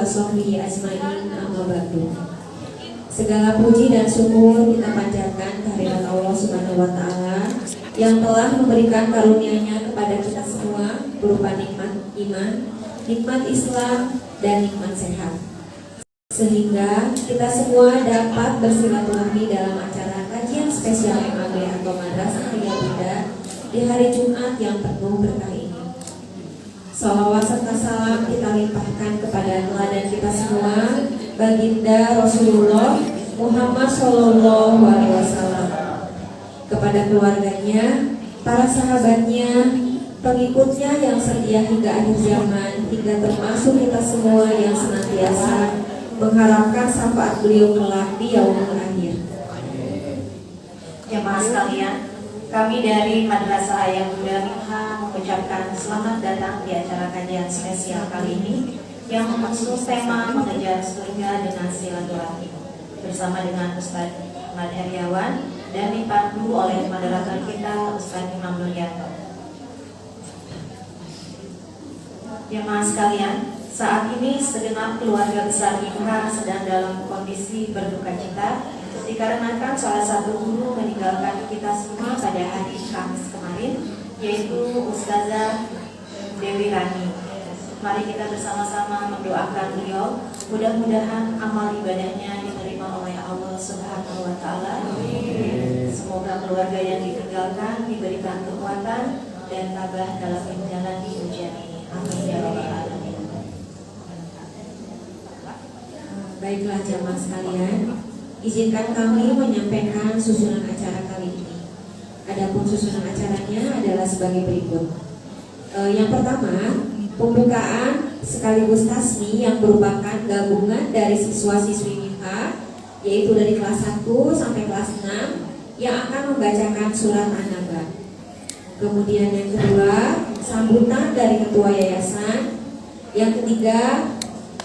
wa sahbihi ajmain, amma ba'du. Segala puji dan syukur kita panjatkan kehadirat Allah Subhanahu wa taala yang telah memberikan karunia-Nya kepada kita semua berupa nikmat iman, nikmat Islam, dan nikmat sehat. Sehingga kita semua dapat bersilaturahmi dalam acara kajian spesial MAB atau Madrasah Alia Bunda di hari Jumat yang penuh berkah ini. Salawat serta salam kita limpahkan kepada teladan kita semua, baginda Rasulullah Muhammad Sallallahu Alaihi Wasallam, kepada keluarganya, para sahabatnya, pengikutnya yang setia hingga akhir zaman, hingga termasuk kita semua yang senantiasa mengharapkan syafaat beliau kelak di yaumul akhir. Jemaah sekalian, kami dari Madrasah Alia Bunda Minha mengucapkan selamat datang di acara kajian spesial kali ini yang mengusung tema mengejar surga dengan silaturahmi bersama dengan Ustadz Ahmad Heriawan dan dipandu oleh moderator kita Ustadz Imam Nuryanto. Jemaah sekalian, saat ini segenap keluarga besar Minha sedang dalam kondisi berduka cita dikarenakan salah satu guru meninggalkan kita semua pada hari Kamis kemarin, yaitu Ustazah Dewi Rani. Mari kita bersama-sama mendoakan beliau, mudah-mudahan amal ibadahnya diterima oleh Allah Subhanahu wa taala. Semoga keluarga yang ditinggalkan diberikan kekuatan dan tabah dalam menjalani ujian ini. Amin ya rabbal alamin. Baiklah jamaah sekalian, izinkan kami menyampaikan susunan acara kali ini. Adapun susunan acaranya adalah sebagai berikut. Yang pertama, pembukaan sekaligus tasmi yang merupakan gabungan dari siswa-siswi Minha, yaitu dari kelas 1 sampai kelas 6 yang akan membacakan surat An-Naba. Kemudian yang kedua, sambutan dari ketua yayasan. Yang ketiga,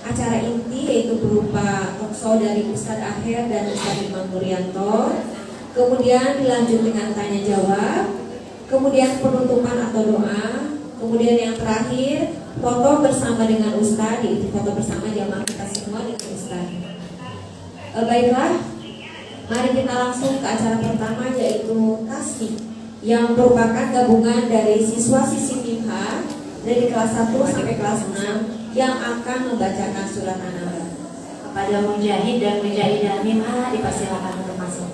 acara inti yaitu berupa talkshow dari Ustadz Aher dan Ustadz Imam Nuryanto. Kemudian dilanjut dengan tanya jawab. Kemudian penutupan atau doa. Kemudian yang terakhir, foto bersama dengan Ustadz, yaitu foto bersama jamaah kita semua dengan Ustadz. Baiklah, mari kita langsung ke acara pertama, yaitu tasbih yang merupakan gabungan dari siswa-siswi Minha dari kelas 1 sampai kelas 6 yang akan membacakan surat An-Naba. Kepada mujahid dan mujahidah Minha dipersilakan untuk masuk.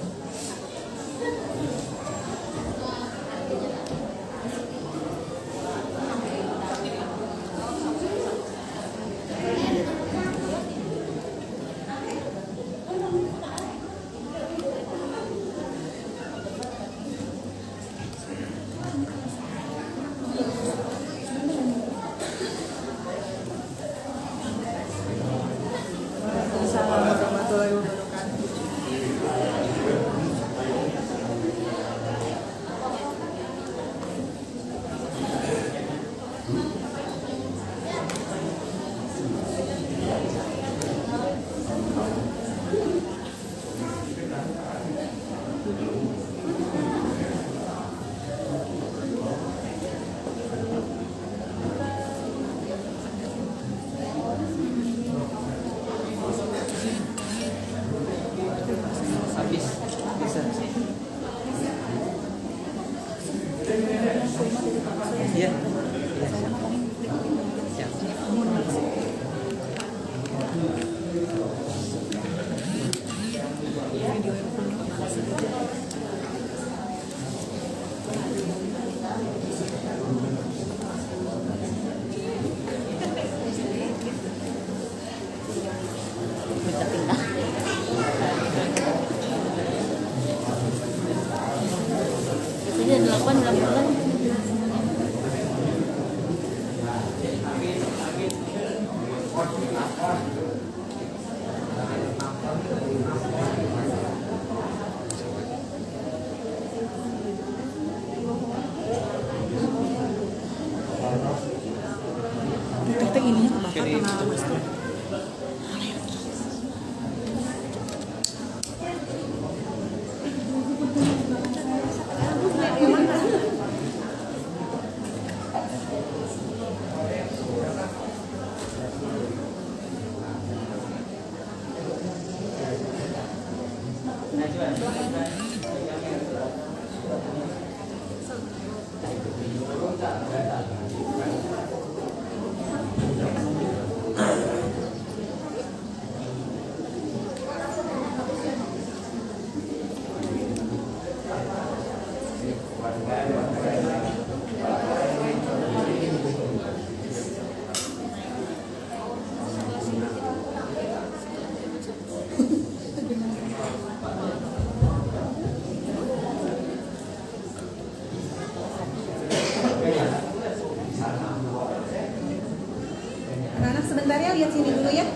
Anak sebentar ya, lihat sini dulu ya.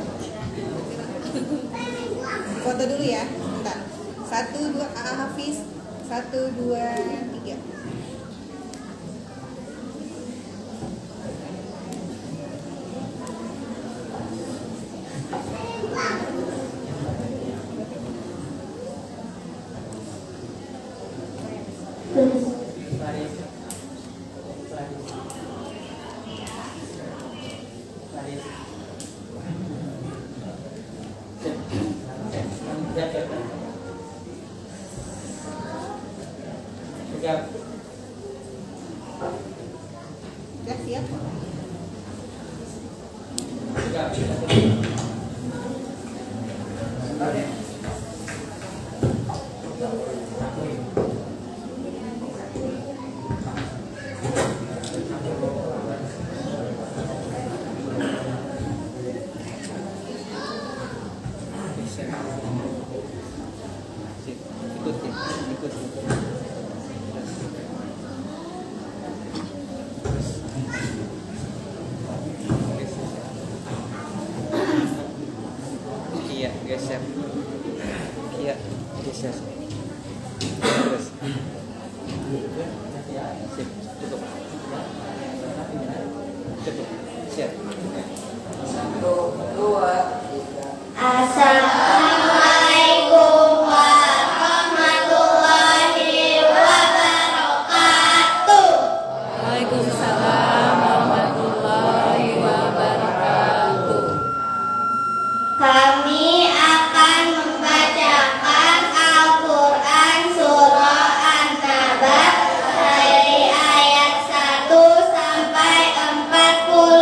Foto dulu ya, bentar. 1, 2, AA Hafiz. 1, 2, 3. Ya, siap. Iya, geser. Iya, geser. Terus. Sip, tutup. Tutup. Siap. Assalamualaikum warahmatullahi wabarakatuh. Waalaikumsalam warahmatullahi wabarakatuh. Kami akan membacakan Al-Quran Surah An-Naba dari ayat 1 sampai 40.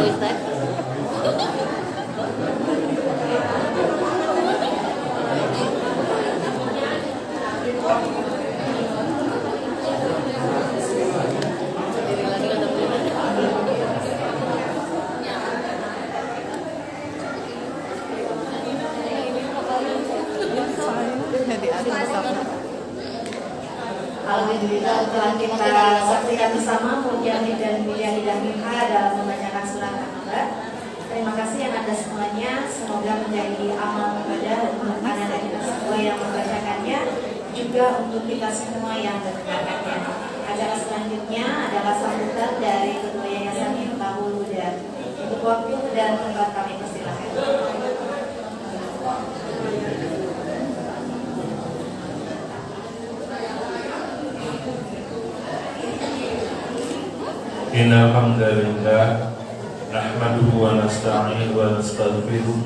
Ustaz. Alhamdulillah telah kita saksikan bersama Mujahid dan Mujahidah Minha dalam membacakan surat An-Naba. Terima kasih yang ada semuanya. Semoga menjadi amal ibadah untuk anak dan kita semua yang membacakannya, juga untuk kita semua yang mendengarkannya. Acara selanjutnya adalah sambutan dari Ketua Yayasan Miftahul Huda. Untuk waktu dan tempat kami persilakan. Innal hamdalillah nahmaduhu wa nasta'inuhu wa nastaghfiruh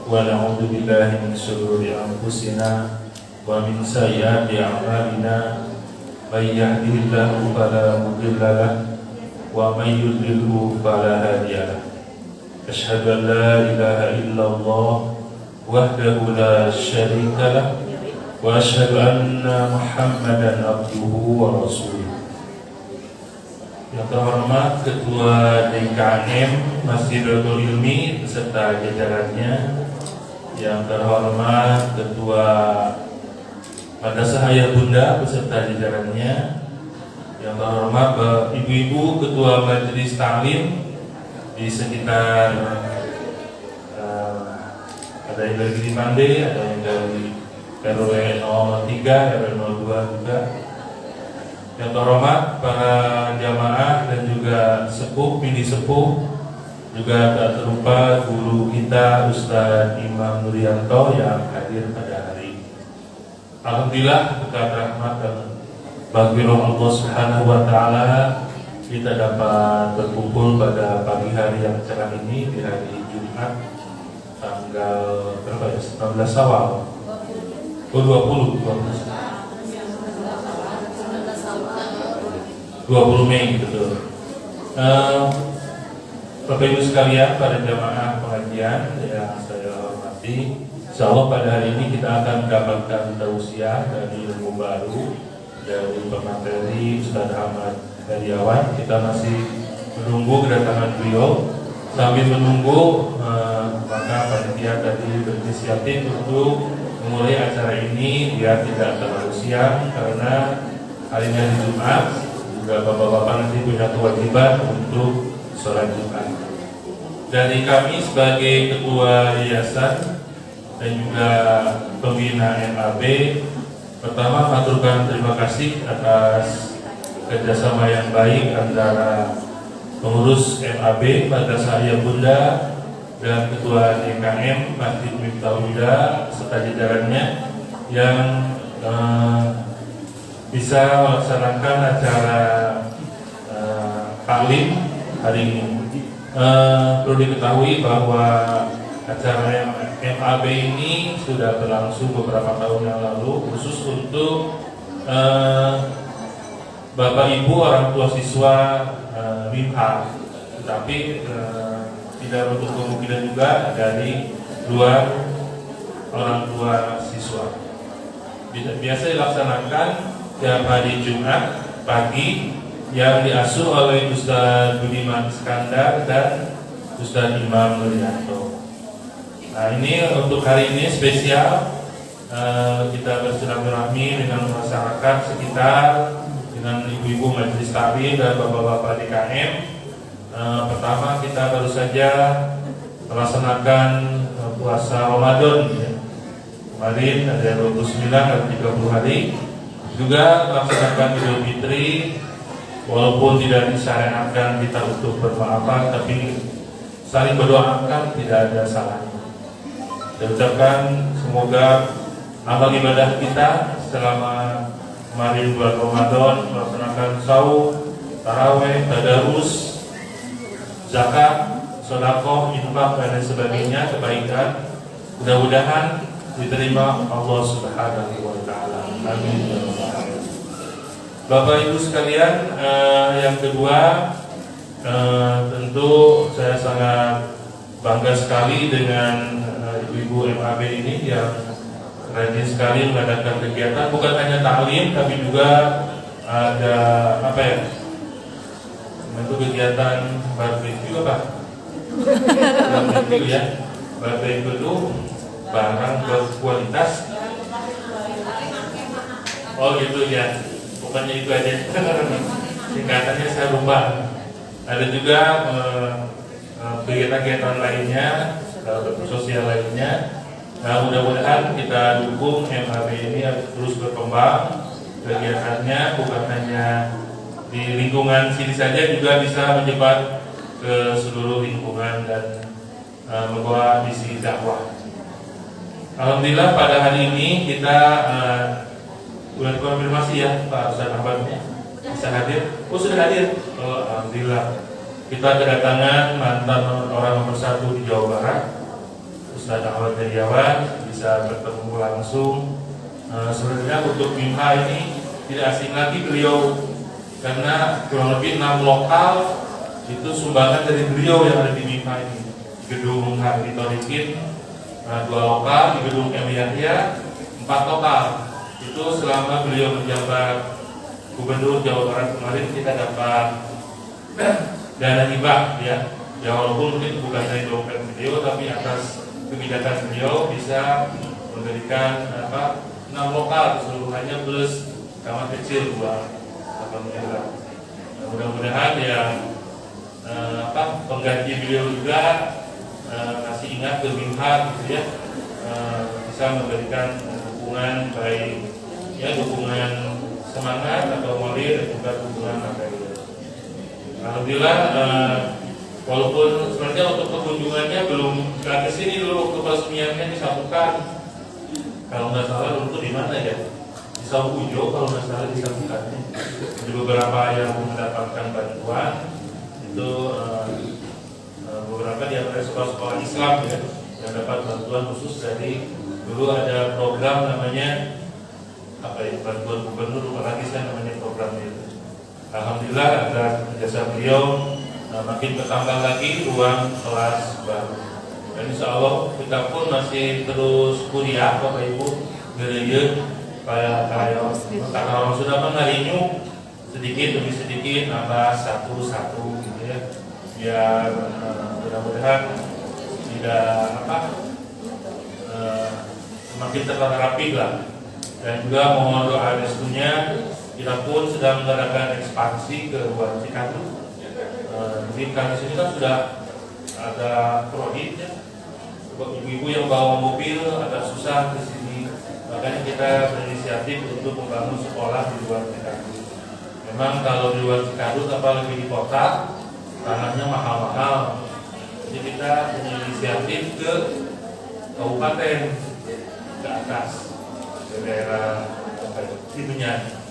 wa na'udzu billahi min shururi anfusina wa min sayyiati a'malina may yahdihillahu fala mudilla lahu wa may yudlilhu fala hadiya lahu. Asyhadu an la ilaha illallah wahdahu la syarika lahu wa asyhadu anna Muhammadan abduhu wa rasuluh. Yang terhormat Ketua DKM Masjidil Ilmi beserta jajarannya, yang terhormat Ketua Madrasah Ayah Bunda beserta jajarannya, yang terhormat Ibu-ibu Ketua Majelis Taklim di sekitar ada yang dari Mande, ada yang dari RW 03, RW 02 juga. Yang terhormat para jamaah dan juga sepuh, mini sepuh, juga tak terlupa guru kita Ustadz Imam Nurianto yang hadir pada hari ini. Alhamdulillah berkat rahmat dan maghfirah Allah Subhanahu wa taala kita dapat berkumpul pada pagi hari yang cerah ini di hari Jumat tanggal berapa ya? 19 Syawal. 20 Mei, betul. Bapak Ibu sekalian, para jamaah pengajian yang saya hormati, insyaallah pada hari ini kita akan mendapatkan tausiah dari ilmu baru dari pemateri Ustaz Ahmad Heriawan. Kita masih menunggu kedatangan beliau. Sambil menunggu, maka panitia tadi berinisiatif untuk memulai acara ini biar tidak terlalu siang karena harinya di Jumat. Juga bapak-bapak nanti punya kewajiban untuk sholat Jumat. Dari kami sebagai ketua yayasan dan juga pembina MAB, pertama mengaturkan terima kasih atas kerjasama yang baik antara pengurus MAB Madrasah Ayah Bunda dan ketua DKM Masjid Miftahul Huda serta jajarannya yang bisa melaksanakan acara taklim hari ini. Perlu diketahui bahwa acara MAB ini sudah berlangsung beberapa tahun yang lalu, khusus untuk Bapak Ibu orang tua siswa MIPA, tetapi tidak untuk kemungkinan juga dari luar orang tua siswa. Biasa dilaksanakan tiap hari Jumat pagi yang diasuh oleh Ustadz Budiman Iskandar dan Ustadz Imam Nurianto. Nah, ini untuk hari ini spesial, kita bersilaturahmi dengan masyarakat sekitar, dengan ibu-ibu majelis taklim dan bapak-bapak DKM. Pertama kita baru saja melaksanakan puasa Ramadan ya. Kemarin ada 29 dan 30 hari. Juga melaksanakan Idul Fitri, walaupun tidak disyariatkan kita untuk bermaafan, tapi saling berdoakan tidak ada salahnya. Saya ucapkan semoga amal ibadah kita selama kemarin bulan Ramadan melaksanakan saum, taraweh, tadarus, zakat, sedekah, infak dan lain sebagainya, kebaikan, mudah-mudahan diterima Allah Subhanahu wa taala. Amin. Bapak Ibu sekalian, yang kedua Tentu saya sangat bangga sekali dengan ibu-ibu MAB ini yang rajin sekali mengadakan kegiatan, bukan hanya taklim tapi juga ada apa ya, itu kegiatan barbecue apa? Barbecue ya, barbecue itu barang berkualitas. Oh gitu ya, bukannya itu aja. Singkatannya saya lupa. Ada juga kegiatan-kegiatan lainnya, sosial lainnya. Nah, mudah-mudahan kita dukung MAB ini terus berkembang kegiatannya, bukan hanya di lingkungan sini saja, juga bisa menyebar ke seluruh lingkungan dan membawa misi dakwah. Alhamdulillah pada hari ini kita udah konfirmasi ya Pak Ustaz Ahmadnya bisa hadir. Oh sudah hadir. Oh, alhamdulillah. Kita kedatangan mantan orang nomor 1 di Jawa Barat, Ustaz Ahmad Heriawan, bisa bertemu langsung. Sebenarnya untuk MIMHA ini tidak asing lagi beliau, karena kurang lebih 6 lokal itu sumbangan dari beliau yang ada di MIMHA ini. Gedung Hardi Torikin 2 lokal, di gedung M. Yahya 4 lokal. Itu selama beliau menjabat Gubernur Jawa Barat kemarin kita dapat dana hibah ya. Ya walaupun mungkin bukan dari dompet beliau, tapi atas kebijakan beliau bisa memberikan 6 lokal keseluruhannya plus kamar kecil 2. Alhamdulillah. Mudah-mudahan ya pengganti beliau juga masih ingat ke MIMHA gitu ya, bisa memberikan dukungan baik ya, dukungan semangat atau moral dan juga dukungan materi. Alhamdulillah, walaupun sebenarnya untuk kekunjungannya belum ke sini dulu, ke peresmiannya disatukan. Kalau nggak salah dulu tuh di mana ya? Di Sabujo kalau nggak salah disatukannya. Di beberapa yang mendapatkan bantuan itu beberapa di antara sekolah-sekolah Islam ya yang dapat bantuan khusus dari dulu ada program namanya apa ya, bantuan gubernur, apalagi saya namanya program itu. Alhamdulillah atas jasa beliau makin bertambah lagi ruang kelas baru. Dan insya Allah kita pun masih terus kuliah Bapak Ibu gereja kayak kata orang sudah mengarinyu sedikit demi sedikit nambah satu-satu gitu ya, biar mudah-mudahan tidak semakin tertata rapi lah. Dan juga mohon doa restunya, kita pun sedang mengadakan ekspansi ke luar Cikadu. Jadi kan di sini kan sudah ada proyek ya, ibu-ibu yang bawa mobil agak susah ke sini, makanya kita berinisiatif untuk membangun sekolah di luar Cikadu. Memang kalau di luar Cikadu, apalagi di kota, tanahnya mahal-mahal. Jadi kita berinisiatif ke kabupaten, ke atas, ke daerah Cibunyani.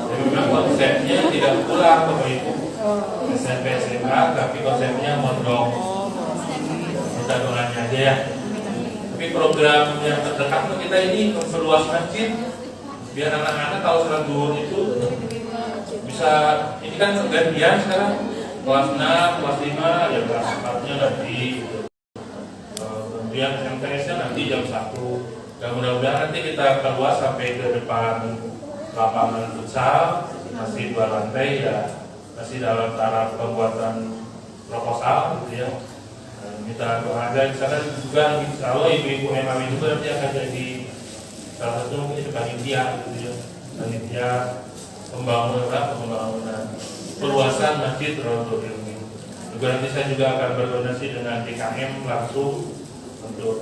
Jadi memang konsepnya tidak pulang Bapak Ibu SMP SMA, tapi konsepnya mondok. Kita doanya aja ya. Tapi program yang terdekat untuk kita ini memperluas masjid, biar anak-anak kalau sholat zuhur itu bisa, ini kan gantian sekarang kelas 6, kelas 5, ya kelas 4-nya nanti. Kemudian MTS-nya nanti jam 1. Dan mudah-mudahan nanti kita keluar sampai ke depan lapangan futsal, masih 2 lantai ya, masih dalam taraf pembuatan proposal gitu ya. Kita doakan di sana juga, kalau ibu-ibu MAB juga nanti akan jadi salah satu mungkin panitia gitu ya, panitia pembangunan perluasan masjid Raudhul Ilmi. Juga nanti saya juga akan berkoordinasi dengan DKM langsung untuk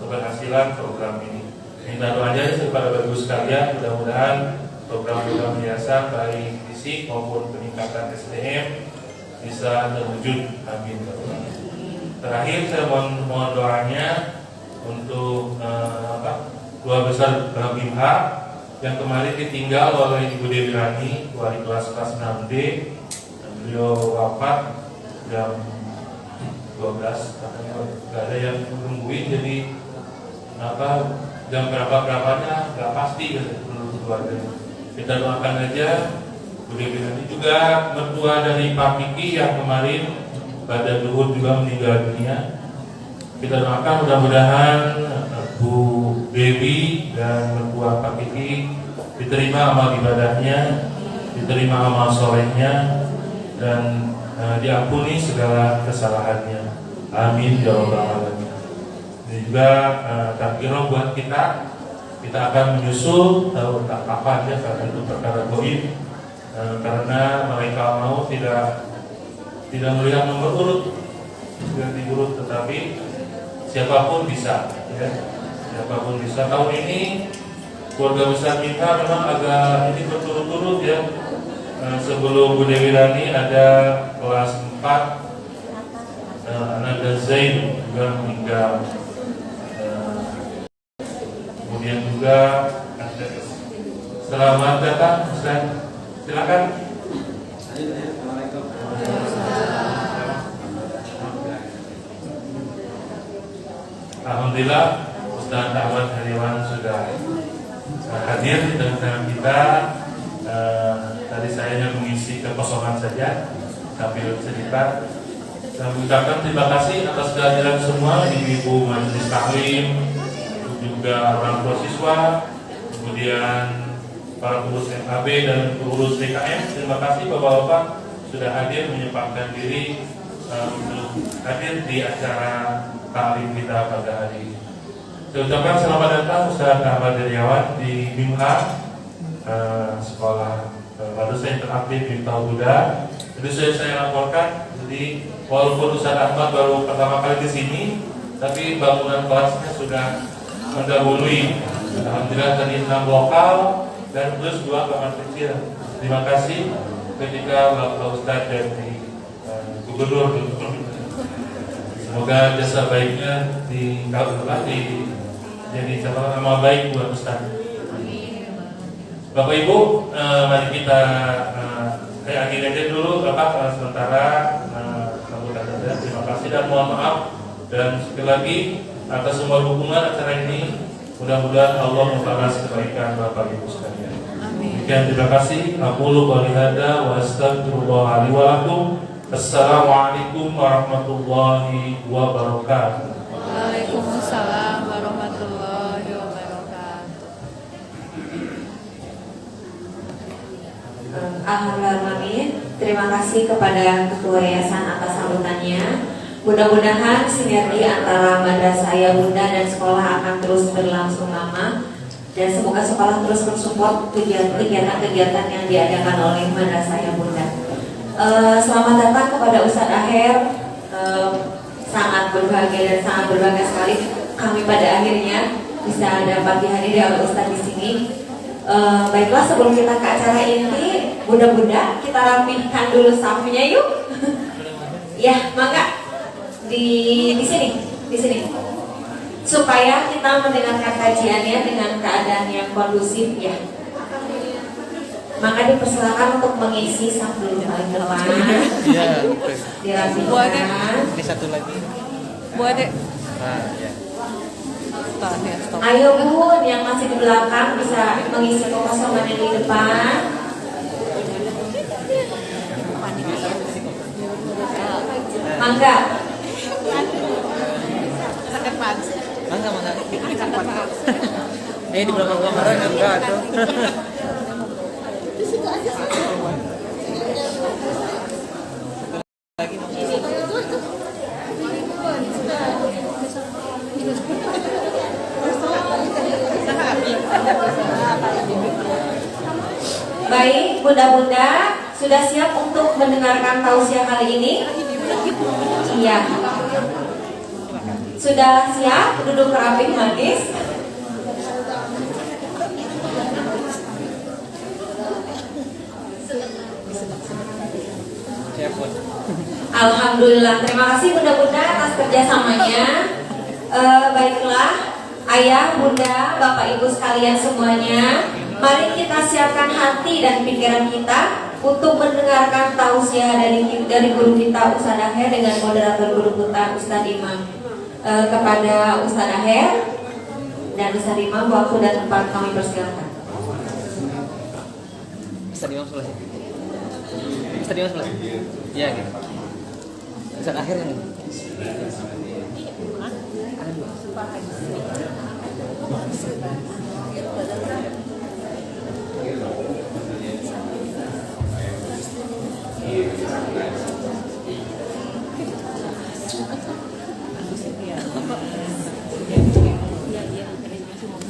keberhasilan program ini. Minta doa aja kepada Bapak Ibu sekalian, mudah-mudahan program-program yayasan baik fisik maupun peningkatan SDM bisa terwujud. Amin. Terakhir saya mohon doanya untuk keluarga besar BIMHA yang kemarin ditinggal oleh Ibu Dewi Rani, wali kelas 6D, dan beliau wafat jam 12, katanya nggak ada yang menungguin, jadi jam berapanya nggak pasti menurut keluarga. Kita doakan aja Bu Dewi nanti juga mertua dari Pak Kiki yang kemarin pada duhur juga meninggal dunia. Kita doakan mudah-mudahan Bu Dewi dan mertua Pak Kiki diterima amal ibadahnya, diterima amal solehnya, dan diampuni segala kesalahannya. Amin ya rabbal alamin. Ini juga takbiro buat kita akan menyusul tahu tak kapan ya, karena itu perkara goib, karena mereka mau tidak melihat nomor urut, tidak diurut, tetapi siapapun bisa ya. Siapapun bisa. Tahun ini keluarga besar kita memang agak ini berturut-turut ya. Sebelum Bu Dewi Rani ada kelas 4 Ananda Zain juga meninggal. Kemudian juga ada selamat datang Ustaz. Silakan. Alhamdulillah Ustaz Ahmad Heriawan sudah hadir di tengah-tengah kita. Tadi saya hanya mengisi kekosongan saja sambil cerita. Saya mengucapkan terima kasih atas kehadiran semua ibu-ibu majelis taklim, juga orang tua siswa, kemudian para pengurus MKB dan pengurus DKM. Terima kasih bapak-bapak sudah hadir menyempatkan diri untuk hadir di acara taklim kita pada hari ini. Saya ucapkan selamat datang Ustaz Ahmad Heriawan di BIMH, sekolah madrasah interaktif Miftahul Huda. Jadi saya laporkan, jadi walaupun Ustaz Ahmad baru pertama kali di sini, tapi bangunan kelasnya sudah mendahului. Alhamdulillah tadi 6 lokal dan plus 2 kamar kecil. Terima kasih ketika Bapak Ustaz dan Gubernur. Semoga jasa baiknya jadi catatan nama baik buat Ustaz. Bapak Ibu, mari kita akhiri aja dulu Bapak sementara sambutan saja. Terima kasih dan mohon maaf, dan sekali lagi atas semua dukungan acara ini, mudah-mudahan Allah membalas kebaikan Bapak Ibu sekalian. Demikian, terima kasih. Aqulu qouli hadza wa astaghfirullah li wa lakum. Assalamualaikum warahmatullahi wabarakatuh. Waalaikumsalam warahmatullahi wabarakatuh. Alhamdulillah, terima kasih kepada Ketua Yayasan atas sambutannya. Mudah-mudahan sinergi antara Madrasah Ayah Bunda dan sekolah akan terus berlangsung lama, dan semoga sekolah terus mensupport kegiatan-kegiatan yang diadakan oleh Madrasah Ayah Bunda. Selamat datang kepada Ustadz Aher. Sangat berbahagia dan sangat berbangga sekali kami pada akhirnya bisa dapat dihadiri oleh Ustadz di sini. Baiklah, sebelum kita ke acara ini, Bunda-bunda kita rapihkan dulu safnya yuk. Ya, maka di sini supaya kita mendengarkan kajiannya dengan keadaan yang kondusif ya. Maka dipersilakan untuk mengisi saf dulu paling depan. Iya. Dirapikan. Ini satu lagi. Buat deh. Ya. Stop. Ayo Bun, yang masih di belakang bisa mengisi kekosongan yang di depan. Mangga. Mangga. Di belakang kamera enggak tuh. Baik, bunda-bunda sudah siap untuk mendengarkan tausiah kali ini? Iya. Sudah siap duduk rapih manis? Alhamdulillah, terima kasih bunda-bunda atas kerjasamanya. Baiklah, ayah, bunda, bapak ibu sekalian semuanya, mari kita siapkan hati dan pikiran kita untuk mendengarkan tausiah dari guru kita Ustadz Aher dengan moderator guru kita Ustadz Imam. Kepada Ustadz Aher dan Ustadz Imam, waktu dan tempat kami persilakan. Ustaz Imam Soleh. Ustaz Imam Soleh. Iya gitu. Ustaz akhir yang ini.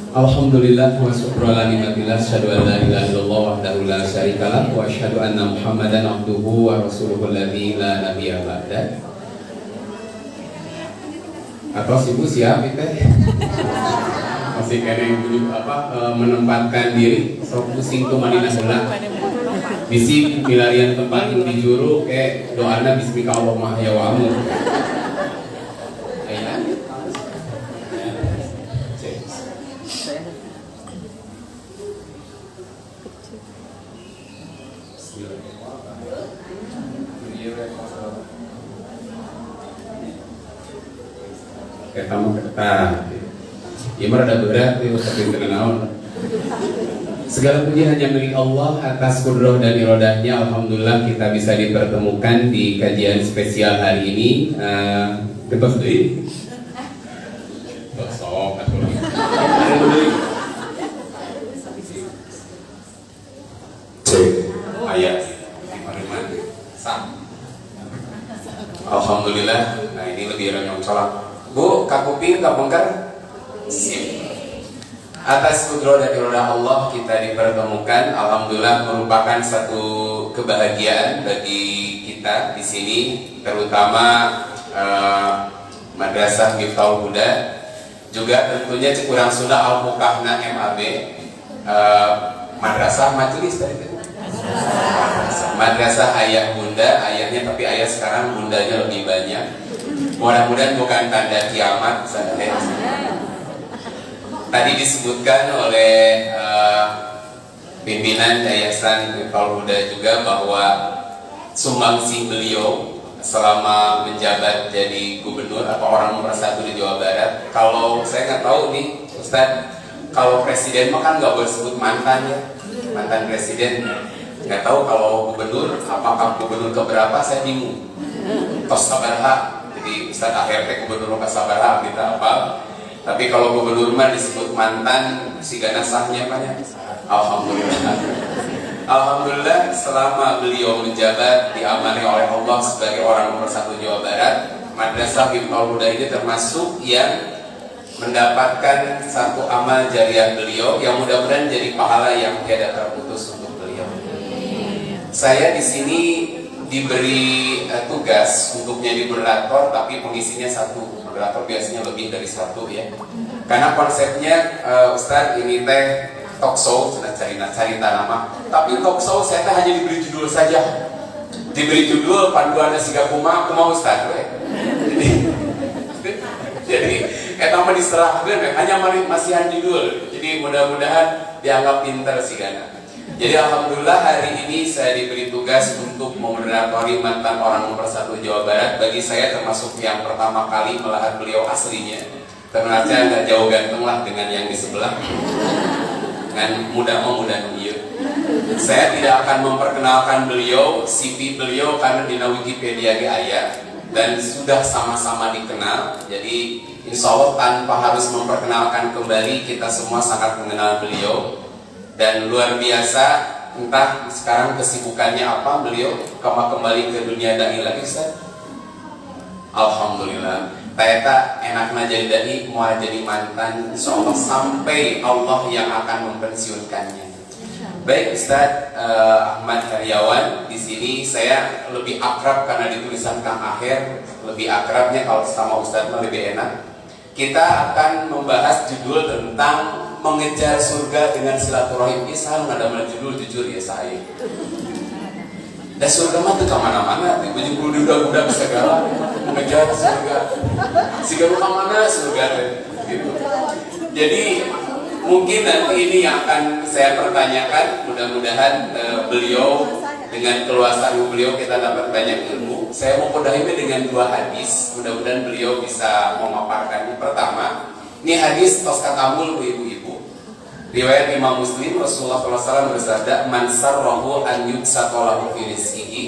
Alhamdulillah wa syukru ala ni'matillah asyhadu an la ilaha illallah wahdahu la syarikalah wa asyhadu anna Muhammadan abduhu wa rasuluhu alladzi la nabiyya ba'da. Atau ibu siap itu masih kena yang menempatkan diri sok pusing tuh manina heula bisi milarian tempat di juru kayak doana bismika Allahumma ya wa amur. Kamu kata, ya merada berat, tapi terkenal. Segala puji hanya milik Allah atas kudroh dan irodahnya. Alhamdulillah kita bisa dipertemukan di kajian spesial hari ini. Tebak deh. Sok, ayat. Alhamdulillah. Nah ini lebih renyong sholat. Bu, kakuping, kapungker, sip. Atas kudroh dan irodah Allah kita dipertemukan. Alhamdulillah merupakan satu kebahagiaan bagi kita di sini, terutama Madrasah Miftahul Huda, juga tentunya Cikurang Sunda Al-Mukahna MAB, Madrasah Majelis tadi. Madrasah ayah bunda, ayahnya tapi ayah sekarang bundanya lebih banyak. Mudah-mudahan bukan tanda kiamat. Tadi disebutkan oleh pimpinan Yayasan Miftahul Huda juga bahwa sumbangsih beliau selama menjabat jadi gubernur atau orang nomor 1 di Jawa Barat. Kalau saya nggak tahu nih Ustadz, kalau presiden mah kan nggak boleh sebut mantan ya, mantan presiden. Nggak tahu kalau gubernur, apakah gubernur keberapa saya bingung. Tos sabaraha. Jadi Ustaz akhirnya gubernur Kasabara kita apa? Tapi kalau gubernur mah disebut mantan sigana sahnya banyak. Alhamdulillah. Alhamdulillah selama beliau menjabat diamani oleh Allah sebagai orang nomor 1 Jawa Barat, Madrasah Miftahul Huda ini termasuk yang mendapatkan satu amal jariah beliau yang mudah-mudahan jadi pahala yang tiada terputus untuk beliau. Saya di sini diberi tugas untuk jadi moderator, tapi pengisinya 1. Moderator biasanya lebih dari 1 ya. Karena konsepnya Ustadz ini teh talk show, sudah cari nama. Tapi talk show saya hanya diberi judul saja. Diberi judul panduan siga kumaha Ustadz. Jadi eta mah diserahkeun hanya masihan judul. Jadi mudah-mudahan dianggap pinter sigana. Jadi alhamdulillah hari ini saya diberi tugas untuk memoderatori mantan orang nomor 1 Jawa Barat. Bagi saya termasuk yang pertama kali melihat beliau aslinya. Ternyata agak jauh ganteng lah dengan yang di sebelah. Dengan mudah iya. Saya tidak akan memperkenalkan beliau, CV beliau karena di Wikipedia aya dan sudah sama-sama dikenal. Jadi insya Allah tanpa harus memperkenalkan kembali, kita semua sangat mengenal beliau. Dan luar biasa, entah sekarang kesibukannya apa beliau, kembali ke dunia dai lagi Ustaz. Alhamdulillah. Ternyata enaknya jadi dai, mau jadi mantan, insya Allah sampai Allah yang akan mempensiunkannya. Baik Ustaz Ahmad Karyawan, di sini saya lebih akrab karena di tulisan Kang Akhir, lebih akrabnya kalau sama Ustaz lebih enak. Kita akan membahas judul tentang mengejar surga dengan silaturahim. Ini saya nggak ada judul jujur ya saya. Dan surga mah tuh kemana-mana. Baju kudu budak-budak segala mengejar surga. Siga lu kemana surga gitu. Jadi mungkin nanti ini yang akan saya pertanyakan. Mudah-mudahan beliau dengan keluasan beliau kita dapat banyak ilmu. Saya mau kodahimnya dengan 2 hadis. Mudah-mudahan beliau bisa memaparkannya. Pertama, ini hadis tos katamul ibu-ibu. Riwayat Imam Muslim, Rasulullah SAW bersabda, "Man sarrahu an yubsata lahu fi rizqihi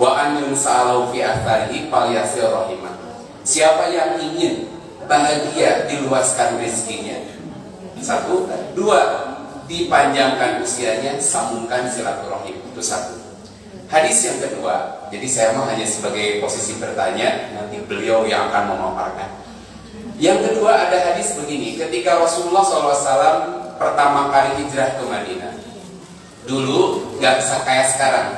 wa an yunsa'alahu fi atharihi falyasil rahimah." Siapa yang ingin bahagia diluaskan rezekinya, 1, 2, dipanjangkan usianya, sambungkan silaturahim. Itu 1. Hadis yang kedua, jadi saya mau hanya sebagai posisi bertanya, nanti beliau yang akan memaparkan. Yang kedua ada hadis begini, ketika Rasulullah SAW pertama kali hijrah ke Madinah, dulu nggak bisa kayak sekarang.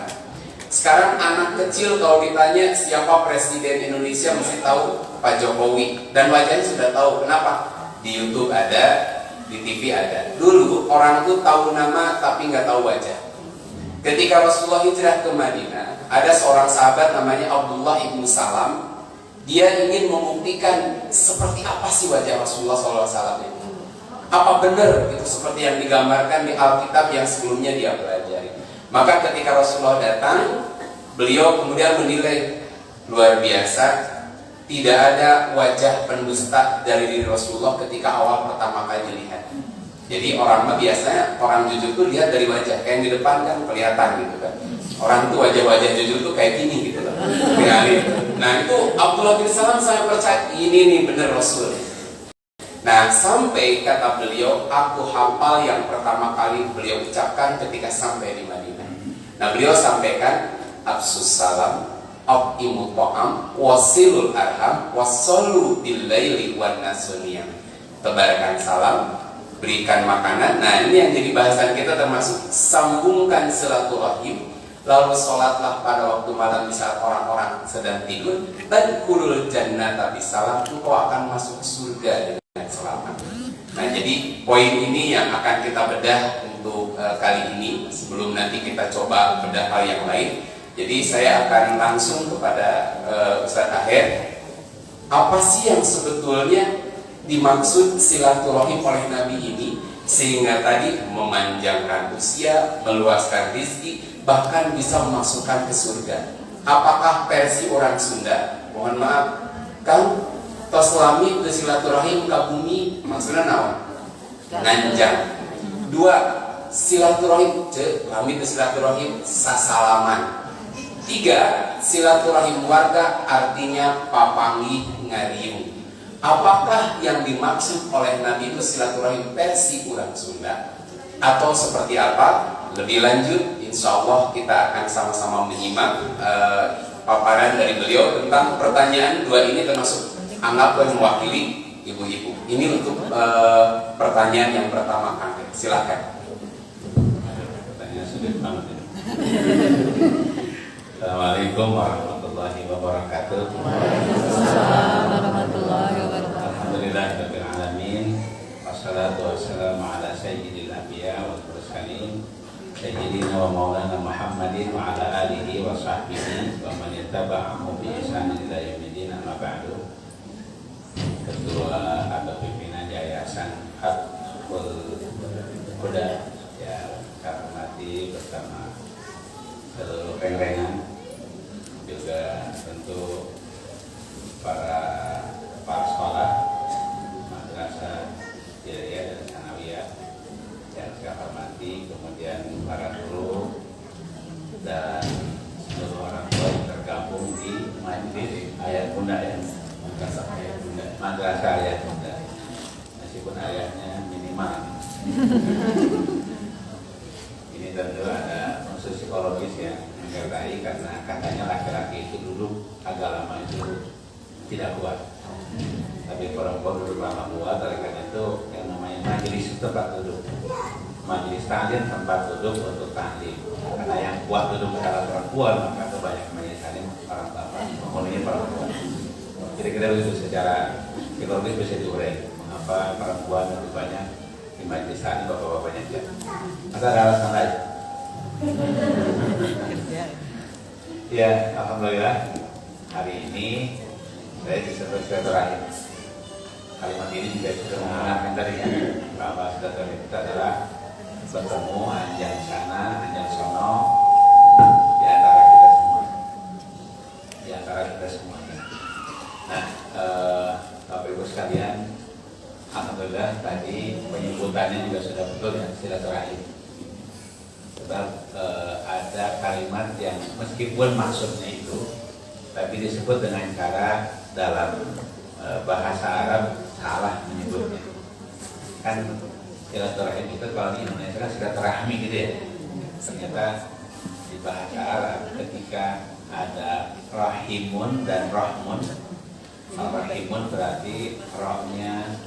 Sekarang anak kecil kalau ditanya siapa presiden Indonesia mesti tahu Pak Jokowi, dan wajahnya sudah tahu. Kenapa? Di YouTube ada, di TV ada. Dulu orang tuh tahu nama tapi nggak tahu wajah. Ketika Rasulullah hijrah ke Madinah, ada seorang sahabat namanya Abdullah ibnu Salam. Dia ingin membuktikan seperti apa sih wajah Rasulullah SAW itu. Apa benar itu seperti yang digambarkan di Alkitab yang sebelumnya dia pelajari. Maka ketika Rasulullah datang, beliau kemudian menilai, luar biasa, tidak ada wajah pendusta dari diri Rasulullah ketika awal pertama kali dilihat. Jadi orang mah biasanya orang jujur tuh lihat dari wajah, kayak yang di depan kan kelihatan gitu kan. Orang tuh wajah-wajah jujur tuh kayak gini gitu loh. Nah itu Abdullah bin Salam saya percaya ini nih bener Rasul. Nah sampai kata beliau, aku hafal yang pertama kali beliau ucapkan ketika sampai di Madinah. Nah beliau sampaikan, Absus salam, Abimut ta'am, Wasilul arham, Wassallu billaili wan nasuniyam. Tebarkan salam, berikan makanan. Nah ini yang jadi bahasan kita, termasuk sambungkan silaturahim. Lalu sholatlah pada waktu malam di saat orang-orang sedang tidur. Dan kulul jannata bisalam, engkau akan masuk surga dengan selamat. Nah jadi poin ini yang akan kita bedah untuk kali ini, sebelum nanti kita coba bedah hal yang lain. Jadi saya akan langsung kepada Ustadz Aher. Apa sih yang sebetulnya dimaksud silaturahim oleh Nabi ini, sehingga tadi memanjangkan usia, meluaskan rezeki, bahkan bisa memasukkan ke surga? Apakah versi orang Sunda? Mohon maaf, Kang, tos lami ke silaturahim ke bumi, maksudnya naon? Nanjang. 2, silaturahim lami ke silaturahim sasalaman. 3, silaturahim warga artinya papangi ngariung. Apakah yang dimaksud oleh Nabi itu silaturahim versi orang Sunda atau seperti apa? Lebih lanjut, insya Allah kita akan sama-sama menyimak paparan dari beliau tentang pertanyaan 2 ini, termasuk anggap mewakili ibu-ibu. Ini untuk pertanyaan yang pertama, Kang. Silakan. Pertanyaan sulit banget ini. Assalamualaikum warahmatullahi wabarakatuh. Waalaikumsalam warahmatullahi wabarakatuh. Alhamdulillahirabbil alamin. Wassalatu wassalamu ala sayyidil anbiya wal mursalin sayyidina wa maulana Muhammadin wa ala alihi wa sahbihi wa man ittaba'ahu bi ihsan ila yaumil amma ba'du. Ketua atau pimpinan Yayasan Hakul Huda yang kami hormati bersama seluruh pengrengan, juga tentu para sekolah madrasah Jariah dan Sanawiyah yang saya hormati, kemudian para guru dan seluruh orang tua yang tergabung di Majlis Ayat Bunda, yang Madrasah Ayat Bunda, meskipun ayatnya minimal. Ini tentu ada unsur psikologis yang menyertai, karena katanya laki-laki itu duduk agak lama itu tidak kuat, tapi perempuan duduk lama kuat. Oleh karena itu yang namanya majelis tempat duduk, majelis taklim tempat duduk untuk taklim. Karena yang kuat duduk adalah perempuan, maka kebanyakan majelis taklim orang bapak, penghuninya perempuan. Kira-kira begitu secara psikologis bisa diurai mengapa perempuan lebih banyak di majelis taklim, bapak-bapaknya tidak. Masa ada alasan lain? Ya, alhamdulillah hari ini saya disebut silaturahim. Kalimat ini juga sudah mengenalkan tadi ya, bahwa silaturahim itu adalah bertemu anjang sana, anjang sono di antara kita semua, di antara kita semuanya. Nah, Bapak Ibu sekalian, alhamdulillah tadi penyebutannya juga sudah betul ya. ada kalimat yang meskipun maksudnya itu, tapi disebut dengan cara dalam bahasa Arab salah menyebutnya. Kan silaturahim itu kalau di Indonesia kan silaturahmi gitu ya. Ternyata di bahasa Arab ketika ada rahimun dan rahmun, rahimun berarti rohnya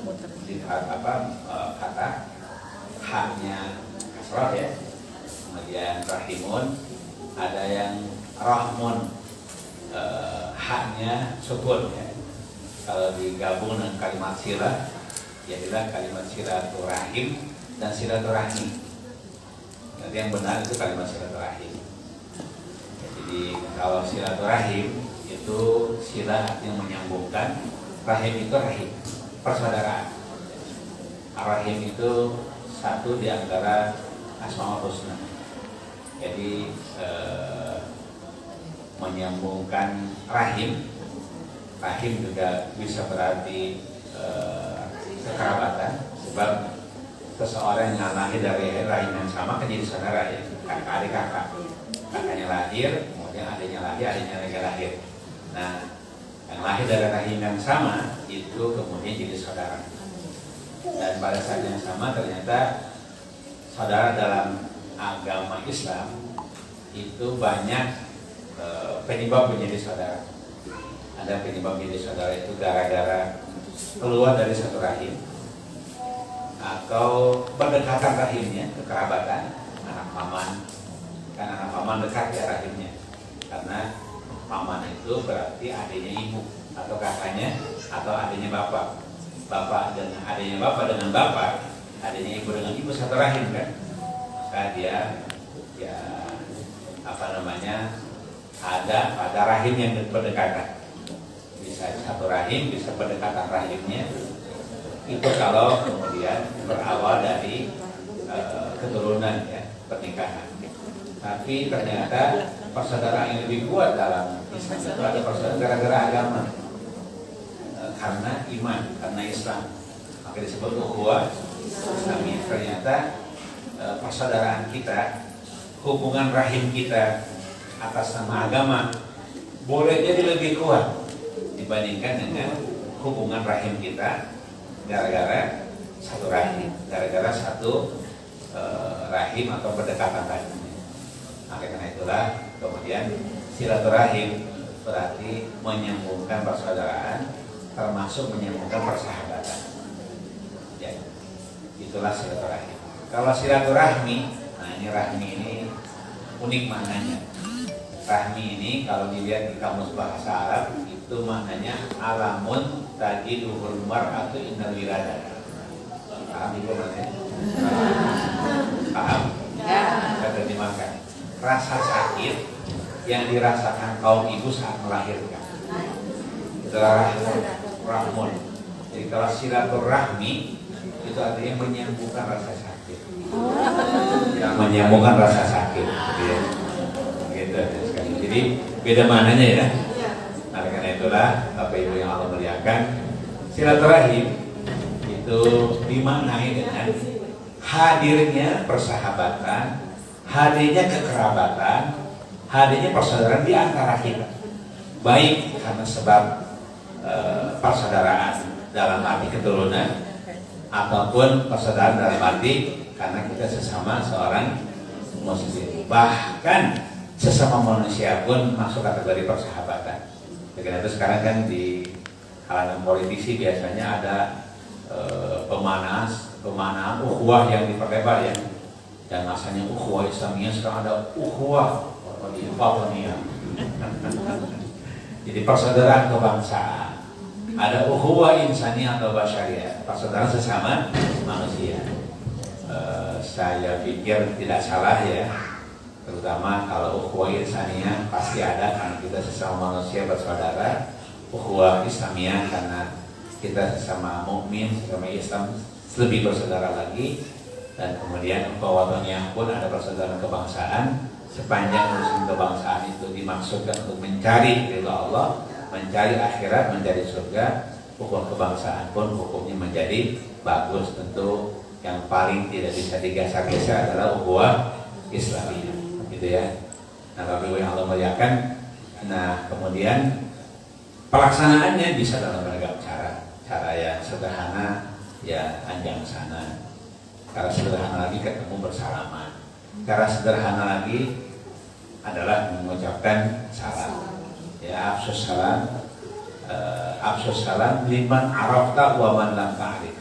di kata, haknya kasrah ya. Kemudian rahimun, ada yang rahmun, haknya sukun ya. Kalau digabung dengan kalimat silah, jadilah kalimat silaturahim dan silaturahmi. Jadi yang benar itu kalimat silaturahim. Jadi kalau silaturahim itu silah yang menyambungkan, rahim itu rahim, persaudaraan. Rahim itu satu di antara Asmaul Husna. Jadi menyambungkan rahim. Rahim juga bisa berarti kekerabatan, sebab seseorang yang lahir dari rahim yang sama kan jadi saudara ya, adik kakak. Kakaknya lahir, kemudian adiknya lahir, adiknya lagi lahir. Nah, yang lahir dari rahim yang sama itu kemudian jadi saudara. Dan pada saat yang sama ternyata saudara dalam agama Islam itu banyak penyebab menjadi saudara. Ada penyebab menjadi saudara itu gara-gara keluar dari satu rahim atau berdekatan rahimnya, kekerabatan, anak paman. Kan anak paman dekat ya rahimnya, karena paman itu berarti adiknya ibu atau kakaknya atau adiknya bapak. Bapak dengan adiknya bapak dengan bapak, adiknya ibu dengan ibu satu rahim kan. Maka dia ya ada pada rahim yang berdekatan. Bisa satu rahim, bisa berdekatan rahimnya. Itu kalau kemudian berawal dari keturunan ya, pernikahan. Tapi ternyata persaudaraan yang lebih kuat dalam Islam itu ada persaudaraan gara-gara agama, karena iman, karena Islam. Maka disebut ukhuwah Islamiyah. Ternyata persaudaraan kita, hubungan rahim kita atas nama agama boleh jadi lebih kuat dibandingkan dengan hubungan rahim kita gara-gara satu rahim, gara-gara satu rahim atau berdekatan rahim. Maka karena itulah kemudian silaturahim berarti menyambungkan persaudaraan, termasuk menyambungkan persahabatan. Ya, itulah silaturahim. Kalau silaturahmi, nah ini rahmi ini unik maknanya. Rahmi ini kalau dilihat di kamus bahasa Arab itu maknanya alamun tajiduhul mar'atu innal wilada. Paham ibu maknanya? Paham? Ya. Kita terjemahkan. Rasa sakit yang dirasakan kaum ibu saat melahirkan. Itulah rahmun. Jadi kalau silaturahmi itu artinya menyambungkan rasa sakit. Menyambungkan rasa sakit. Gitu. Jadi beda maknanya ya. Nah, karena itulah Bapak Ibu yang Allah muliakan, silaturahim itu dimaknai dengan hadirnya persahabatan, hadirnya kekerabatan, hadirnya persaudaraan di antara kita. Baik karena sebab persaudaraan dalam arti keturunan ataupun persaudaraan dalam arti karena kita sesama seorang muslim. Bahkan sesama manusia pun masuk kategori persahabatan. Karena itu sekarang kan di kalangan politisi biasanya ada pemanaan ukhuwah yang diperlebar ya. Dan masanya ukhuwah Islamiyah, sekarang ada ukhuwah Wataniyah. Jadi persaudaraan kebangsaan. Ada ukhuwah insaniyah atau basyariyah, persaudaraan sesama manusia. Saya pikir tidak salah ya. Terutama kalau ukhuwah insaniyah pasti ada karena kita sesama manusia bersaudara. Ukhuwah Islamiyah karena kita sesama mukmin, sesama Islam lebih bersaudara lagi. Dan kemudian ukhuwah wataniyah pun ada persaudaraan kebangsaan. Sepanjang urusan kebangsaan itu dimaksudkan untuk mencari ridha Allah, mencari akhirat, mencari surga, ukhuwah kebangsaan pun hukumnya menjadi bagus. Tentu yang paling tidak bisa digeser-geser adalah ukhuwah Islamiyah. Gitu ya. Nah, Bapak Ibu yang Allah muliakan, nah kemudian pelaksanaannya bisa dalam beragam cara yang sederhana, ya anjang sana. Cara sederhana lagi ketemu bersalaman. Cara sederhana lagi adalah mengucapkan salam. Ya, afsus salam liman arafta wa man lam ta'rif.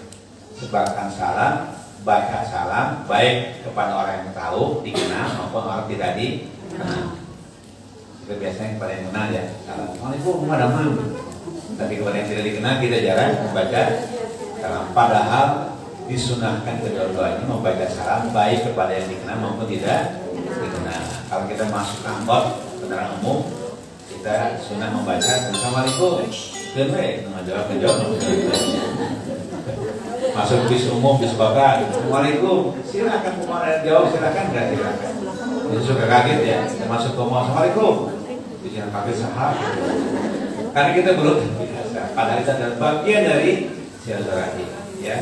Sebarkan salam, baca salam baik kepada orang yang tahu, dikenal maupun orang tidak dikenal. Kita biasanya kepada yang kenal ya, Assalamualaikum warahmatullahi wabarakatuh. Tapi kepada yang tidak dikenal kita jarang membaca salam. Padahal disunahkan kedua-duanya membaca salam baik kepada yang dikenal maupun tidak dikenal. Kalau kita masuk kantor kendaraan umum, kita sunnah membaca Assalamualaikum. Kenapa? Menjawab. Masuk bis umum, bis bakal, Assalamualaikum. Silakan kemarin jawab, silakan nggak silakan. Itu suka kaget ya. Kita masuk ke rumah, Assalamualaikum. Jangan pakai sahab. Karena kita belum biasa. Padahal itu adalah bagian dari silaturahmi, ya.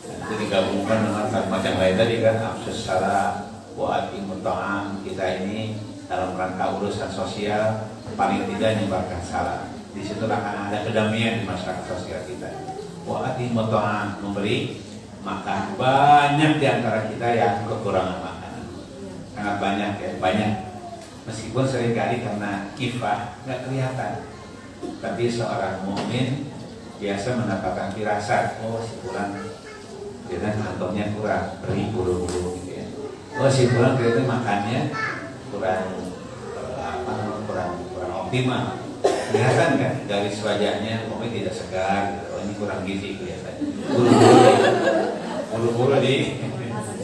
Itu digabungkan dengan macam lain tadi kan, afsus salam, wa atimut ta'am. Kita ini dalam rangka urusan sosial paling tidak menyebarkan salam. Di situ akan ada kedamaian di masyarakat sosial kita. Wa atimut ta'am, memberi makan. Banyak di antara kita yang kekurangan makanan. Sangat banyak ya, banyak. Meskipun seringkali karena kifah nggak kelihatan, tapi seorang mukmin biasa mendapatkan firasat, oh si fulan ternyata kantongnya kurang, buru-buru gitu ya. Oh si fulan ternyata makannya kurang kurang optimal. Kelihatan kan garis wajahnya, mungkin tidak segar, gitu. Oh ini kurang gizi kelihatan. Buru-buru di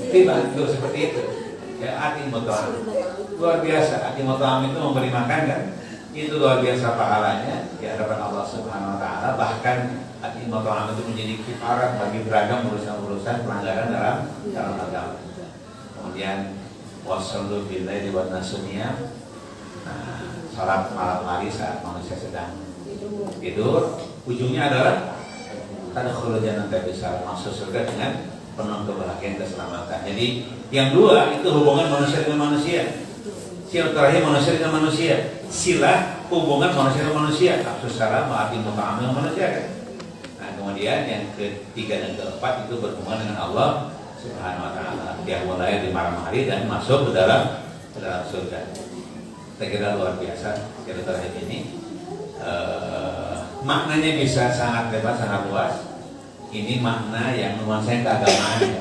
dibantu seperti itu. Ya atimut ta'am luar biasa. Atimut ta'am itu memberi makan kan, itu luar biasa pahalanya di hadapan Allah Subhanahu Wa Taala. Bahkan atimut ta'am itu menjadi kifarat bagi beragam urusan-urusan pelanggaran dalam agama. Kemudian wasallu billahi wa nasumiyah. Nah, salat malam hari saat manusia sedang tidur, ujungnya adalah tadkhulul jannata bisa masuk surga dengan penuh kebahagiaan keselamatan. Jadi yang dua itu hubungan manusia dengan manusia. Silaturahim manusia dengan manusia. Silah hubungan manusia dengan manusia. Afsus salam wa atimut ta'am dengan manusia kan. Nah, kemudian yang ketiga dan keempat itu berhubungan dengan Allah Subhanahu Wa Taala. Yang mulai di malam hari dan masuk ke dalam surga. Saya kira luar biasa silaturahim ini. Maknanya bisa sangat bebas, sangat luas. Ini makna yang nuansanya keagamaan.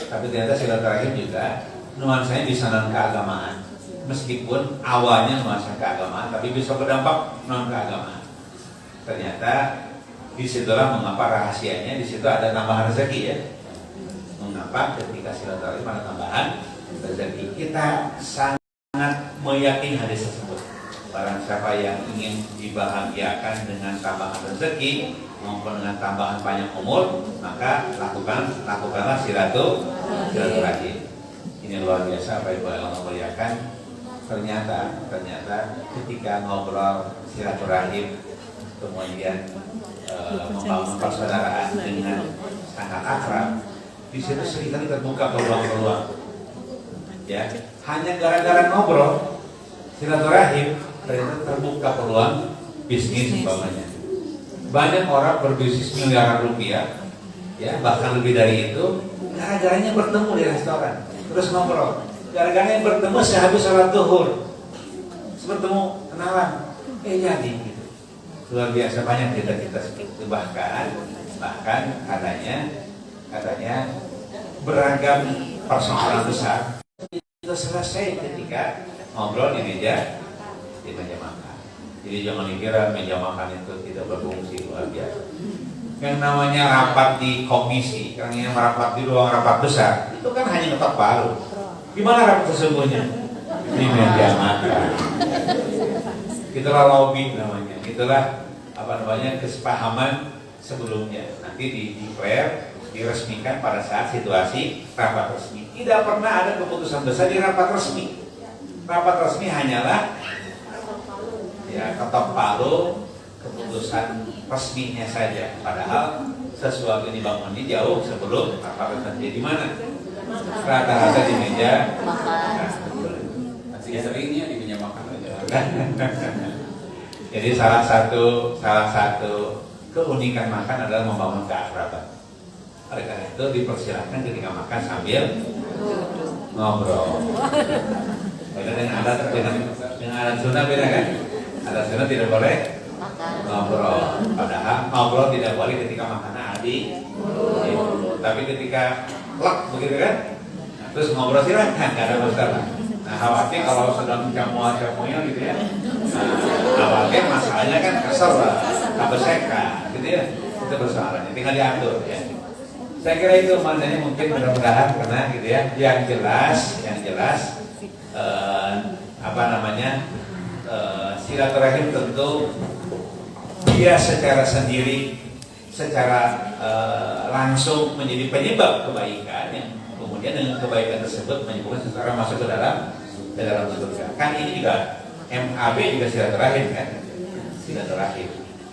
Tapi ternyata silaturahim juga nuansanya bisa non keagamaan. Meskipun awalnya nuansa keagamaan, tapi bisa berdampak non keagamaan. Ternyata disitulah mengapa rahasianya. Di situ ada tambahan rezeki ya. Mengapa ketika silaturahim ada tambahan rezeki? Kita sangat meyakini hadis tersebut. Barang siapa yang ingin dibahagiakan dengan tambahan rezeki maupun dengan tambahan panjang umur, maka lakukanlah silaturahim. Ini luar biasa Bapak Ibu yang Allah muliakan. Ternyata ketika ngobrol silaturahim, kemudian membangun persaudaraan dengan sangat akrab, di situ seringkali terbuka peluang-peluang. Ya, hanya gara-gara ngobrol silaturahim ternyata terbuka peluang bisnis umpamanya. Banyak orang berbisnis miliaran rupiah, ya bahkan lebih dari itu, gara-garanya bertemu di restoran, terus ngobrol. Gara-garanya bertemu sehabis sholat zuhur, bertemu kenalan, jadi gitu. Luar biasa banyak kita seperti itu. Bahkan katanya beragam persoalan besar itu selesai ketika ngobrol di meja makan. Jadi jangan dikira meja makan itu tidak berfungsi. Luar biasa. Yang namanya rapat di komisi, yang rapat di ruang rapat besar, itu kan hanya ngetok palu. Gimana rapat sesungguhnya? Di meja makan. Itulah lobby namanya. Itulah kesepahaman sebelumnya. Nanti di-declare, diresmikan pada saat situasi rapat resmi. Tidak pernah ada keputusan besar di rapat resmi. Rapat resmi hanyalah ketok palu keputusan resminya saja. Padahal sesuatu yang dibangun ini jauh sebelum rapat terjadi. Di mana? Rata-rata di meja makan. Seringnya di menyamakan aja. Jadi salah satu keunikan makan adalah membangun keakraban. Oleh karena itu dipersilakan ketika makan sambil ngobrol. Beda dengan adat sunnah beda kan? Adat sunnah tidak boleh ngobrol. Padahal ngobrol tidak boleh ketika makanan tapi ketika lek begitu kan? Nah, terus ngobrol silakan, nggak ada masalah. Nah, khawatir kalau sedang camuan-camunya gitu ya. Nah, khawatir masalahnya kan kesel lah, abeseka, gitu ya. Itu persoalannya, tinggal diatur ya. Saya kira itu maknanya mungkin mudah-mudahan karena gitu ya. Yang jelas, silaturahim tentu dia secara sendiri, secara langsung menjadi penyebab kebaikan yang kemudian dengan kebaikan tersebut menyebabkan seseorang masuk ke dalam surga. Kan ini juga MAB juga silaturahim kan, silaturahim.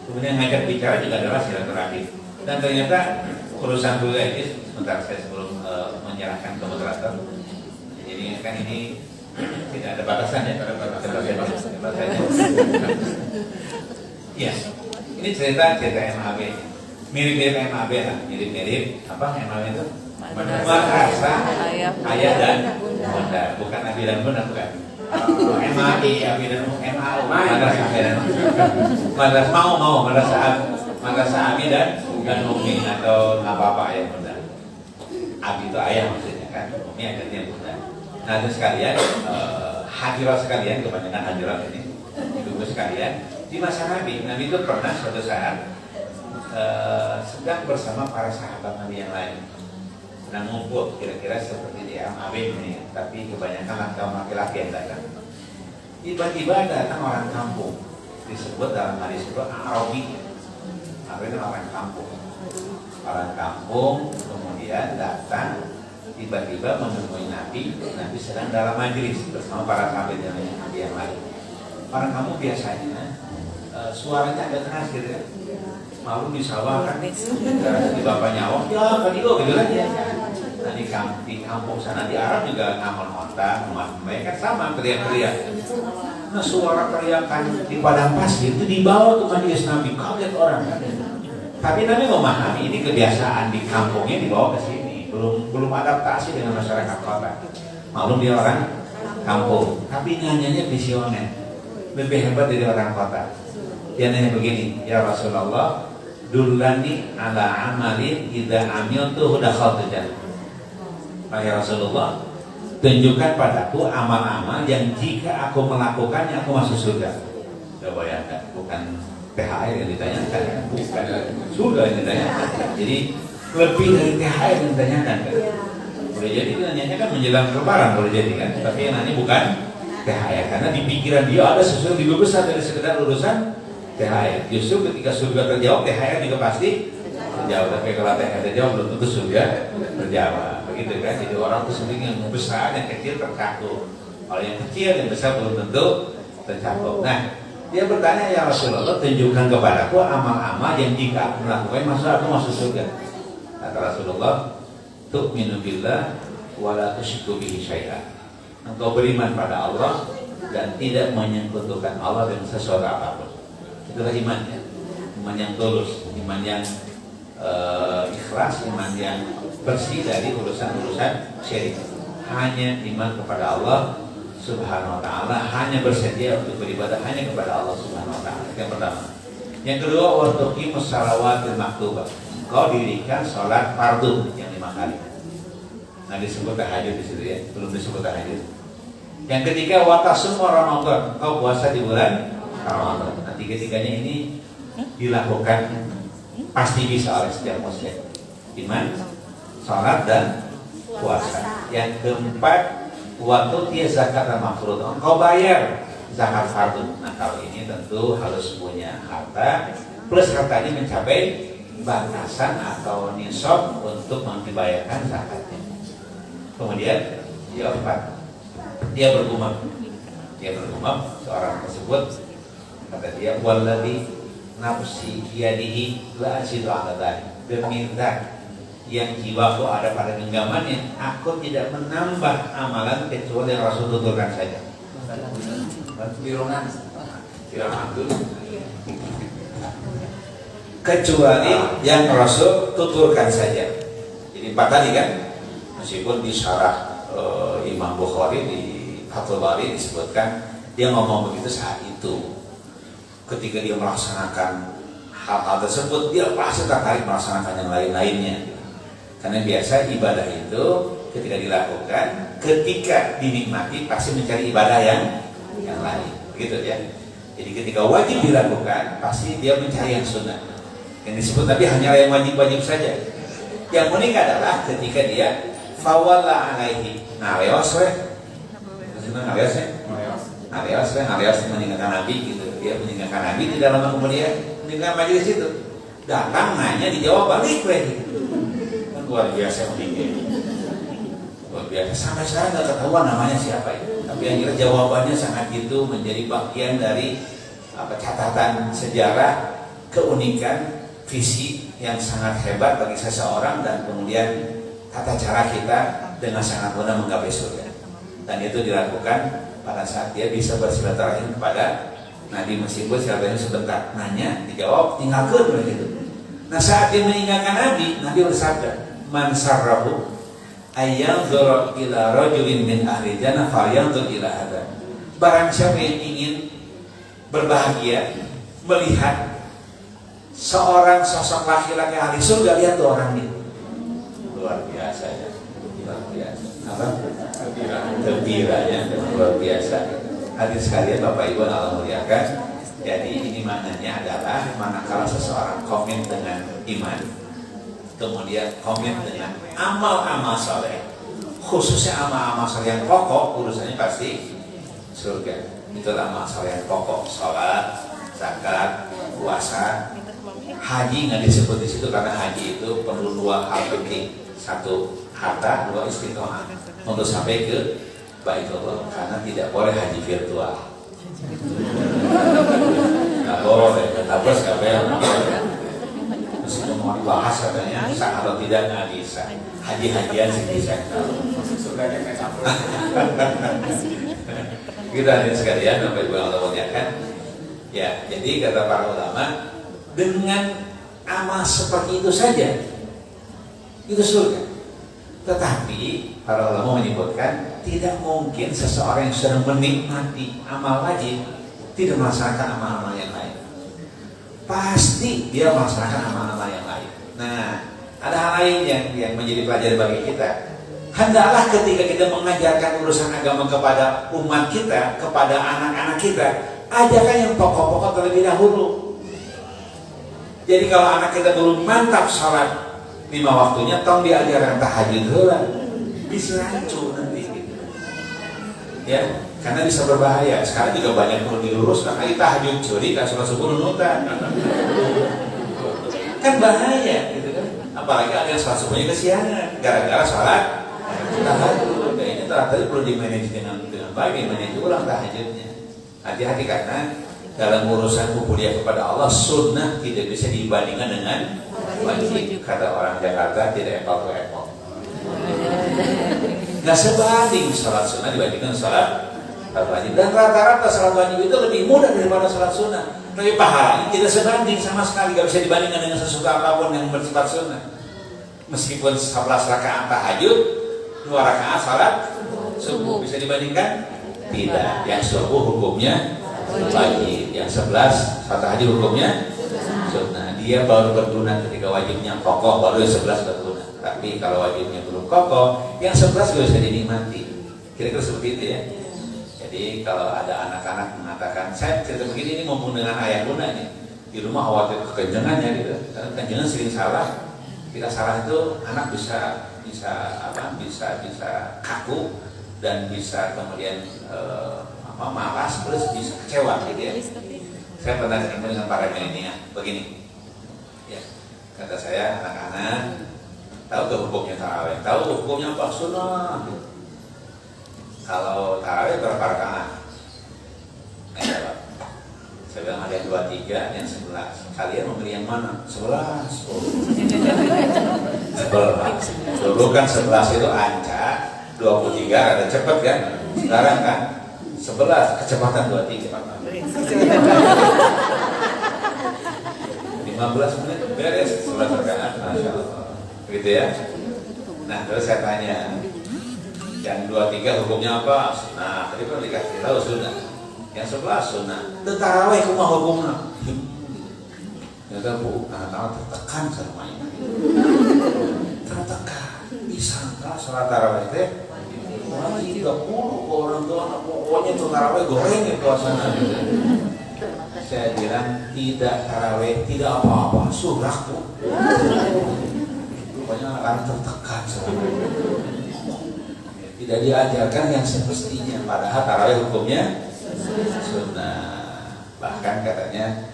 Kemudian ngajak bicara juga adalah silaturahim. Dan ternyata urusan kuliah ini sebentar saya sebelum menyerahkan ke moderator. Jadi kan ini tidak ada batasan ya pada batasannya. Iya, ini cerita MAB. Mirip-mirip MAB lah, mirip-mirip apa MAB itu? Madrasah Ayah dan Bunda, bukan Abi dan Bunda bukan. MAI Abi dan MAU, Madrasah Ayah dan Madrasah Abi dan Umi atau apa-apa Ayah Bunda. Abi itu ayah maksudnya kan, Umi artinya Bunda. Nah itu sekalian, hadirat sekalian, kebanyakan hadirat ini, ibu-ibu sekalian, di masa Nabi itu pernah suatu saat sedang bersama para sahabat Nabi yang lain. Sedang ngumpul kira-kira seperti di MAB ini, tapi kebanyakan kaum laki-laki yang datang. Tiba-tiba datang orang kampung, disebut dalam hadis itu Arabi. Arabi itu orang kampung. Orang kampung kemudian datang tiba-tiba menemui Nabi sedang dalam majelis bersama para sahabat Nabi yang lain. Orang kampung biasanya suaranya agak keras gitu kan. Malu di sawah kan, di bapaknya awak, ya kadigo gitu kan ya. Nah di kampung sana di Arab juga ngamal onta, mereka kan sama teriak-teriak. Nah suara teriakan di padang pasir itu dibawa ke majelis Nabi, kaget orang kan. Tapi Nabi memahami ini kebiasaan di kampungnya dibawa ke sini, belum adaptasi dengan masyarakat kota. Maklum dia orang kampung, tapi nyanyinya visioner, lebih hebat dari orang kota. Dia nanya begini, ya Rasulullah, dullani ala amalin idza amiltu dakhaltu jannah. Ya Rasulullah, tunjukkan padaku amal-amal yang jika aku melakukannya aku masuk surga. Coba bayangkan, bukan THR yang ditanyakan, bukan surga yang ditanyakan. Jadi lebih dari THR yang ditanyakan kan. Boleh jadi nanyanya kan menjelang lebaran boleh jadi kan, tapi yang nanya bukan THR karena di pikiran dia ada sesuatu yang lebih besar dari sekedar urusan THR. Justru ketika surga terjawab, THR juga pasti terjawab. Tapi kalau THR terjawab, belum tentu surga terjawab. Begitu kan? Jadi orang itu sendiri yang besar, yang kecil tercakup. Kalau yang kecil, yang besar belum tentu tercakup. Nah, dia bertanya, ya Rasulullah, tunjukkan kepadaku amal-amal yang jika aku melakukan aku masuk surga. Kata Rasulullah, tu'minu billah wa la tusyriku bihi syai'an. Engkau beriman pada Allah dan tidak menyekutukan Allah dengan sesuatu apapun. Itulah iman ya. Iman yang tulus, iman yang ikhlas, iman yang bersih dari urusan-urusan syirik. Hanya iman kepada Allah Subhanahu wa ta'ala, hanya bersedia untuk beribadah hanya kepada Allah Subhanahu wa ta'ala. Yang pertama. Yang kedua, wa tuqimus shalawatil maktubah. Kau dirikan sholat fardu yang 5 kali. Nah disebut tahajud di situ ya, belum disebut tahajud. Yang ketiga, wa tasumma Ramadan. Kau puasa di bulan Ramadan. Nah tiga-tiganya ini dilakukan pasti bisa oleh setiap muslim. Iman, sholat dan puasa. Yang keempat, waktu dia zakat dan mafrud. Engkau bayar zakat fardu. Nah kalau ini tentu harus punya harta plus hartanya mencapai batasan atau nisab untuk dibayarkan zakatnya. Kemudian yang keempat, dia bergumam seorang tersebut kata dia, walladzi nafsi biyadihi la azidu ala dzalik. Demi zat yang jiwaku ada pada genggamannya, aku tidak menambah amalan kecuali yang Rasul tuturkan saja. Bironan Firaun kecuali yang Rasul tuturkan saja. Jadi 4 tadi kan, meskipun di syarah Imam Bukhari di Fathul Bari disebutkan dia ngomong begitu saat itu. Ketika dia melaksanakan hal-hal tersebut, dia pasti tertarik melaksanakan yang lain-lainnya. Karena biasa ibadah itu ketika dilakukan, ketika dinikmati pasti mencari ibadah yang lain, gitu ya. Jadi ketika wajib dilakukan, pasti dia mencari yang sunnah. Yang disebut tapi hanya yang wajib-wajib saja. Yang unik adalah ketika dia fawalla alaihi nareos meninggalkan Nabi gitu. Dia meninggalkan Nabi di dalam kemudian meninggalkan majelis itu. Datang nanya dijawab balik lagi. Kan luar biasa meninggal. Luar biasa sampai sekarang nggak ketahuan namanya siapa itu. Tapi yang jelas jawabannya sangat gitu menjadi bagian dari catatan sejarah keunikan visi yang sangat hebat bagi seseorang dan kemudian tata cara kita dengan sangat mudah menggapai surga. Dan itu dilakukan pada saat dia bisa bersilaturahim kepada Nabi meskipun silaturahim sebentar, nanya, dijawab, tinggalkan begitu. Nah saat dia meninggalkan Nabi bersabda, "Man sarrahu ayyanzura ila rajulin min ahli jannah falyanzur ila hadza." Barang siapa yang ingin berbahagia melihat seorang sosok laki-laki ahli surga, lihat tuh orang ini. Luar biasa ya. Luar biasa. Apa? Gembiranya luar biasa. Hadirin sekalian Bapak Ibu Allah muliakan. Jadi ini maknanya adalah manakala seseorang komit dengan iman, kemudian komit dengan amal-amal saleh, khususnya amal-amal saleh yang pokok, urusannya pasti surga. Itu amal saleh yang pokok, sholat, zakat, puasa. Haji nggak disebut di situ karena haji itu perlu 2 hal penting. 1 harta, 2 istiqomah untuk sampai ke Baitullah, karena tidak boleh haji virtual. Nggak boleh, terus meskipun mau dibahas katanya sah atau tidak nggak bisa. Haji-hajian sih bisa. Kita lihat sekalian Bapak Ibu yang Allah muliakan. Ya, jadi kata para ulama, dengan amal seperti itu saja itu surga. Tetapi para ulama menyebutkan tidak mungkin seseorang yang sedang menikmati amal wajib tidak melaksanakan amal-amal yang lain. Pasti dia melaksanakan amal-amal yang lain. Nah, ada hal lain yang menjadi pelajaran bagi kita. Hendaklah ketika kita mengajarkan urusan agama kepada umat kita, kepada anak-anak kita, ajarkan yang pokok-pokok terlebih dahulu. Jadi kalau anak kita belum mantap sholat 5 waktunya, tong diajarkan tahajud heula, bisa hancur nanti gitu. Ya, karena bisa berbahaya. Sekarang juga banyak perlu diluruskan. Kita tahajud curi, kan sholat subuh nunutan. Kan bahaya gitu kan. Apalagi ada yang sholat subuhnya kesiangan gara-gara sholat tahajud. Nah, ini tadi perlu dimanage dengan baik, dimanage ulang tahajudnya. Hati-hati karena dalam urusan kuliah kepada Allah, sunnah tidak bisa dibandingkan dengan wajib. Kata orang Jakarta, tidak apple to apple. Nggak sebanding sholat sunnah dibandingkan sholat wajib. Dan rata-rata sholat wajib itu lebih mudah daripada sholat sunnah. Tapi pahalanya tidak sebanding sama sekali, nggak bisa dibandingkan dengan sesuatu apapun yang bersifat sunnah. Meskipun 11 rakaat tahajud, 2 rakaat sholat subuh, bisa dibandingkan? Tidak. Yang subuh hukumnya wajib, yang 11 sholat tahajud hukumnya sunnah. Dia baru berguna ketika wajibnya kokoh, baru yang 11 berguna. Tapi kalau wajibnya belum kokoh, yang 11 juga bisa dinikmati. Kira-kira seperti itu ya. Jadi kalau ada anak-anak mengatakan, saya cerita begini ini ngomong dengan ayah bunda nih, di rumah khawatir kekenjangannya gitu. Karena kekenjangan sering salah. Kita salah itu anak bisa kaku dan bisa kemudian malas, terus bisa kecewa gitu ya. Saya pernah ketemu dengan para milenial begini. Ya, kata saya, anak-anak tahu ke hukumnya tarawih, tahu hukumnya apa sunnah. Kalau tarawih berapa rakaat? Saya bilang ada 23, yang 11. Kalian memilih yang mana? 11. Oh. 11. Dulu kan 11 itu ancak, 23 ada cepet kan? Sekarang kan 11 kecepatan 23 15 menit beres sholat rakaat, Masya Allah. Gitu ya. Nah terus saya tanya, yang 23 hukumnya apa? Nah tadi kan dikasih tahu sunnah. Yang 11 sunnah. Tarawih kumaha hukumnya? Ternyata bu, anak-anak tertekan sama ini. Tertekan, disangka sholat tarawih teh 30 orang tua anak pokoknya tuh tarawih goreng ya suasana. Saya bilang tidak tarawih, tidak apa-apa, surah bu. Pokoknya anak-anak tertekan sama ini. Tidak diajarkan yang semestinya, padahal tarawih hukumnya sunnah. Bahkan katanya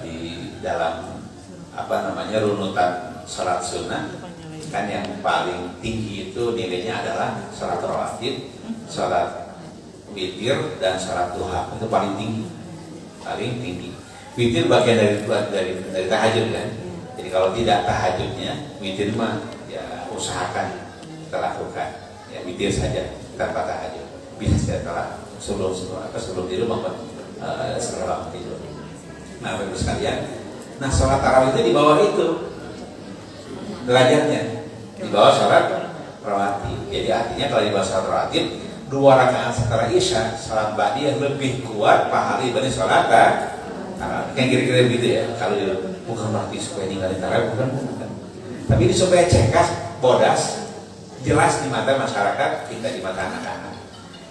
di dalam runutan salat sunnah kan yang paling tinggi itu nilainya adalah salat rawatib, salat witir dan salat duha. Itu paling tinggi. Witir bagian dari tahajud kan. Jadi kalau tidak tahajudnya, witir mah ya usahakan kita lakukan. Ya witir saja tanpa tahajud. Bisa setelah sebelum tidur maupun setelah tidur. Nah, Bapak sekalian, nah sholat tarawih itu di bawah itu derajatnya, di bawah sholat rawatib. Jadi artinya kalau di bawah sholat rawatib, 2 rakaat setelah isya, sholat ba'diyah lebih kuat pahala dibanding sholat tarawih. Kan kira-kira begitu ya. Kalau bukan berarti supaya ninggalin tarawih, bukan. Tapi ini supaya cekas, bodas, jelas di mata masyarakat, kita di mata anak-anak.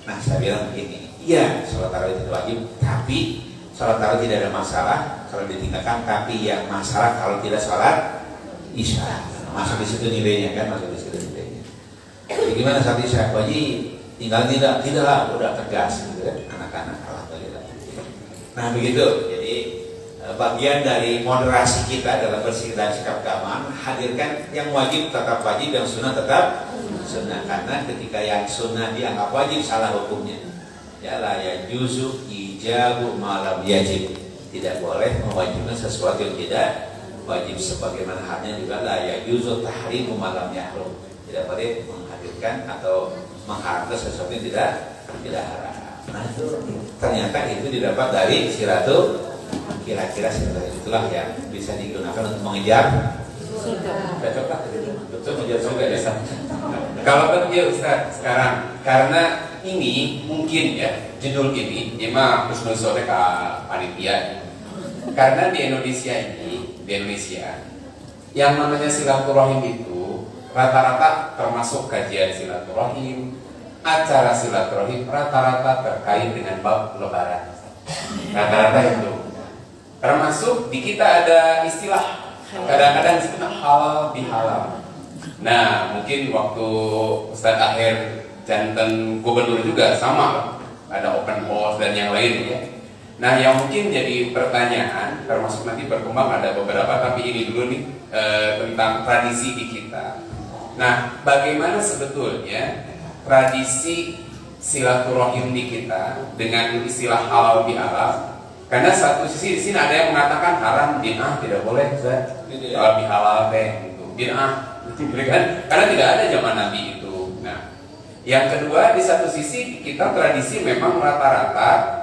Nah, saya bilang begini, iya sholat tarawih itu wajib, tapi sholat tarawih tidak ada masalah kalau ditinggalkan, tapi yang masalah kalau tidak sholat isya. Masuk di situ nilainya kan, masuk di situ nilainya. Jadi gimana saat isya? Wajib, tinggal tidaklah, udah tegas gitu ya, anak-anak alhamdulillah. Nah begitu, jadi bagian dari moderasi kita dalam bersikap dan sikap keagamaan, hadirkan yang wajib tetap wajib, yang sunnah tetap sunnah. Karena ketika yang sunnah dianggap wajib, salah hukumnya. Ya la yajuzu ijabu malam yajib. Tidak boleh mewajibkan sesuatu yang tidak wajib, sebagaimana halnya juga la yajuzu tahrimu malam yahrum. Tidak boleh menghadirkan atau mengharamkan sesuatu yang tidak haram. Nah itu ternyata itu didapat dari siratul, kira-kira siratul itulah yang bisa digunakan untuk mengejar cocok betul mengejar surga ya. Kalau begitu Ustaz sekarang, karena ini mungkin ya judul ini mah husnuzon ke panitia, karena di Indonesia yang namanya silaturahim itu rata-rata termasuk kajian silaturahim, acara silaturahim rata-rata terkait dengan bab lebaran. Rata-rata itu termasuk di kita ada istilah kadang-kadang disebut halal bihalal. Nah mungkin waktu Ustadz Akhir jantan gubernur juga sama, ada open house dan yang lain ya. Nah yang mungkin jadi pertanyaan, termasuk nanti berkembang ada beberapa, tapi ini dulu nih tentang tradisi di kita. Nah bagaimana sebetulnya tradisi silaturahim di kita dengan istilah halal bihalal? Karena satu sisi di sini ada yang mengatakan haram, bid'ah, tidak boleh halal bihalal teh gitu. Bid'ah kan? Karena tidak ada zaman Nabi itu. Nah, yang kedua di satu sisi kita tradisi memang rata-rata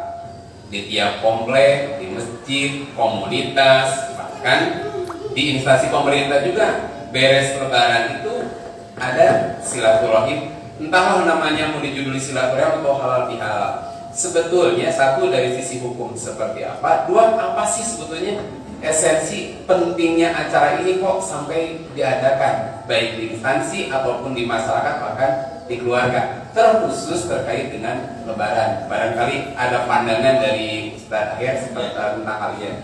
di tiap komplek, di masjid, komunitas, bahkan di instansi pemerintah juga beres lebaran itu ada silaturahim. Entahlah namanya mau dijuduli silaturahim atau halal bihalal. Sebetulnya satu dari sisi hukum seperti apa, dua apa sih sebetulnya esensi pentingnya acara ini kok sampai diadakan baik di instansi ataupun di masyarakat bahkan di keluarga, terkhusus terkait dengan lebaran. Barangkali ada pandangan dari Ustadz Akhir tentang kalian.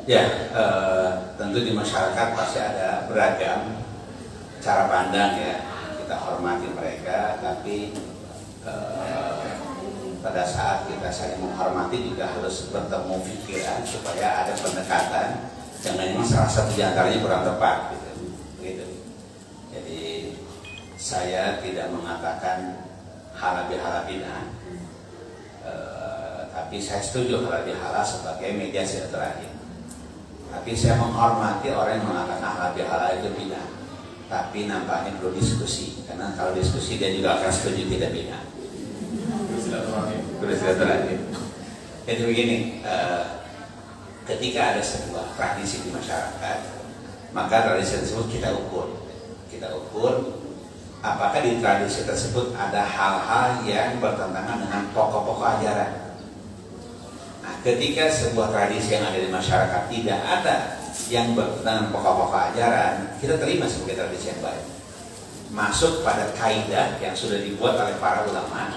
Ya, tentu di masyarakat pasti ada beragam cara pandang ya. Kita hormati mereka, tapi pada saat kita saling menghormati juga harus bertemu pikiran supaya ada pendekatan. Jangan ini salah satu di antaranya kurang tepat gitu. Jadi saya tidak mengatakan halal bihalal bid'ah, tapi saya setuju halal bihalal sebagai media silaturahim. Tapi saya menghormati orang yang mengatakan halal bihalal itu bid'ah. Tapi nampaknya perlu diskusi, karena kalau diskusi dia juga akan setuju tidak bid'ah. bersilaturahim. Jadi begini, ketika ada sebuah tradisi di masyarakat, maka tradisi tersebut kita ukur. Kita ukur apakah di tradisi tersebut ada hal-hal yang bertentangan dengan pokok-pokok ajaran. Nah, ketika sebuah tradisi yang ada di masyarakat tidak ada yang bertentangan pokok-pokok ajaran, kita terima sebagai tradisi yang baik. Masuk pada kaidah yang sudah dibuat oleh para ulama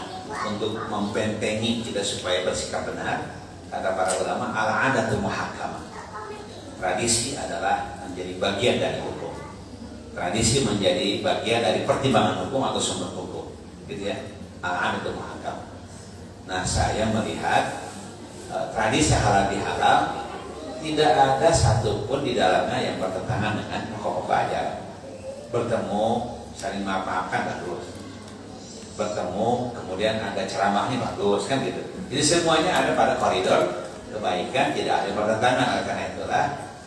untuk membentengi kita supaya bersikap benar. Kata para ulama, al-'adatu muhakkamah. Tradisi adalah menjadi bagian dari hukum. Tradisi menjadi bagian dari pertimbangan hukum atau sumber hukum, gitu ya. Al-'adatu muhakkamah. Nah, saya melihat tradisi halal bihalal tidak ada satupun di dalamnya yang bertentangan dengan pokok-pokok ajaran. Bertemu, saling maaf-maafkan bagus. Bertemu, kemudian ada ceramahnya bagus, kan gitu. Jadi semuanya ada pada koridor kebaikan, tidak ada pertentangan. Oleh karena itulah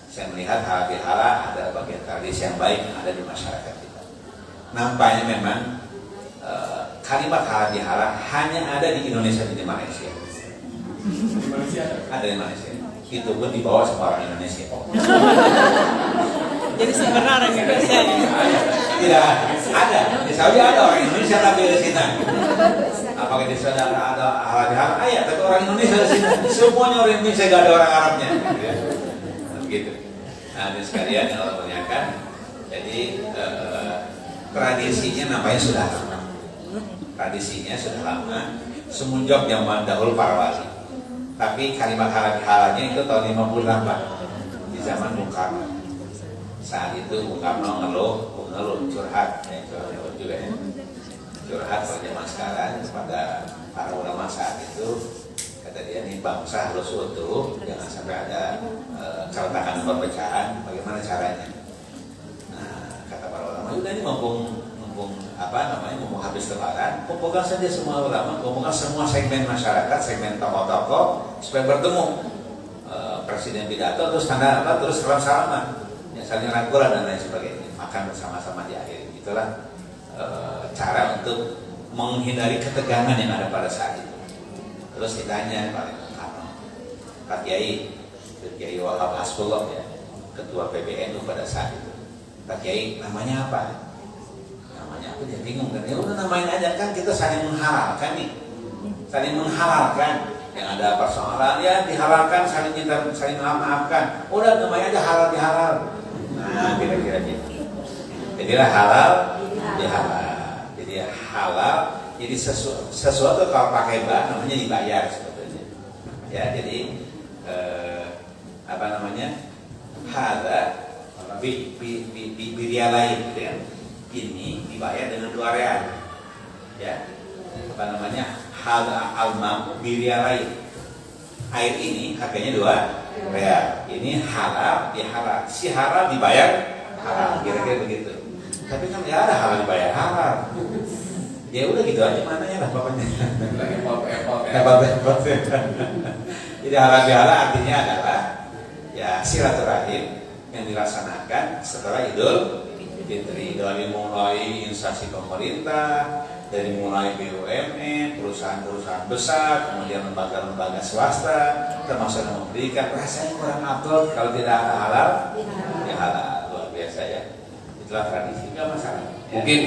saya melihat halal bihalal ada bagian tradisi yang baik yang ada di masyarakat kita. Nampaknya memang kalimat halal bihalal hanya ada di Indonesia dan di Malaysia. Ada di Malaysia. Itu pun dibawa sama orang Indonesia. Jadi sebenarnya Indonesia tidak ada. Di Saudi ada orang Indonesia tapi di sini. Apakah di Saudi ada halal bihalal? Ayat, tapi orang Indonesia di sini. Semuanya orang Indonesia, gak ada orang Arabnya. Begitu. Nah, ini sekalian yang Allah muliakan. Jadi tradisinya namanya sudah lama. Tradisinya sudah lama. Semenjak zaman dahulu para wali. Tapi kalimat halal bihalalnya itu tahun 58 di zaman Bung Karno. Saat itu Bung Karno ngeluh curhat, curhat juga ya. Curhat pada zaman sekarang kepada para ulama saat itu. Kata dia, nih bangsa harus utuh, jangan sampai ada keretakan perpecahan. Bagaimana caranya? Nah, kata para ulama, udah ini mumpung habis lebaran, kumpulkan saja semua ulama, kumpulkan semua segmen masyarakat, segmen tokoh-tokoh supaya bertemu. Presiden pidato terus tanda apa, terus salam-salaman, ya, saling rangkulan dan lain sebagainya, makan bersama-sama di akhir. Itulah cara untuk menghindari ketegangan yang ada pada saat itu. Terus ditanya Pak Kiai Wahab Hasbullah, ya, ketua PBNU pada saat itu, Pak Kiai namanya apa? Aku jadi bingung kan, ya udah namain aja, kan kita saling menghalalkan nih, saling menghalalkan. Yang ada persoalan ya dihalalkan, saling maafkan. Udah namanya aja halal bihalal. Nah, kira-kira gitu. Jadilah halal bihalal. Jadi halal, jadi sesuatu kalau pakai bah namanya dibayar sebetulnya. Ya, jadi hada biria lain, gitu ya. Ini dibayar dengan 2 real, ya, hada alma biria lain, air ini harganya 2 real, ini halal dihalal, si halal dibayar halal, kira-kira begitu. Tapi kan ya ada halal dibayar halal, ya udah gitu aja, mananya lah pokoknya. Jadi halal bihalal artinya adalah ya silaturahim yang dilaksanakan setelah Idul Fitri, dari mulai instansi pemerintah, dari mulai BUMN, perusahaan-perusahaan besar, kemudian lembaga-lembaga swasta, termasuk yang memberikan. Rasanya kurang afdol kalau tidak ada halal, ya halal, luar biasa ya. Itulah tradisi, nggak masalah. Ya. Mungkin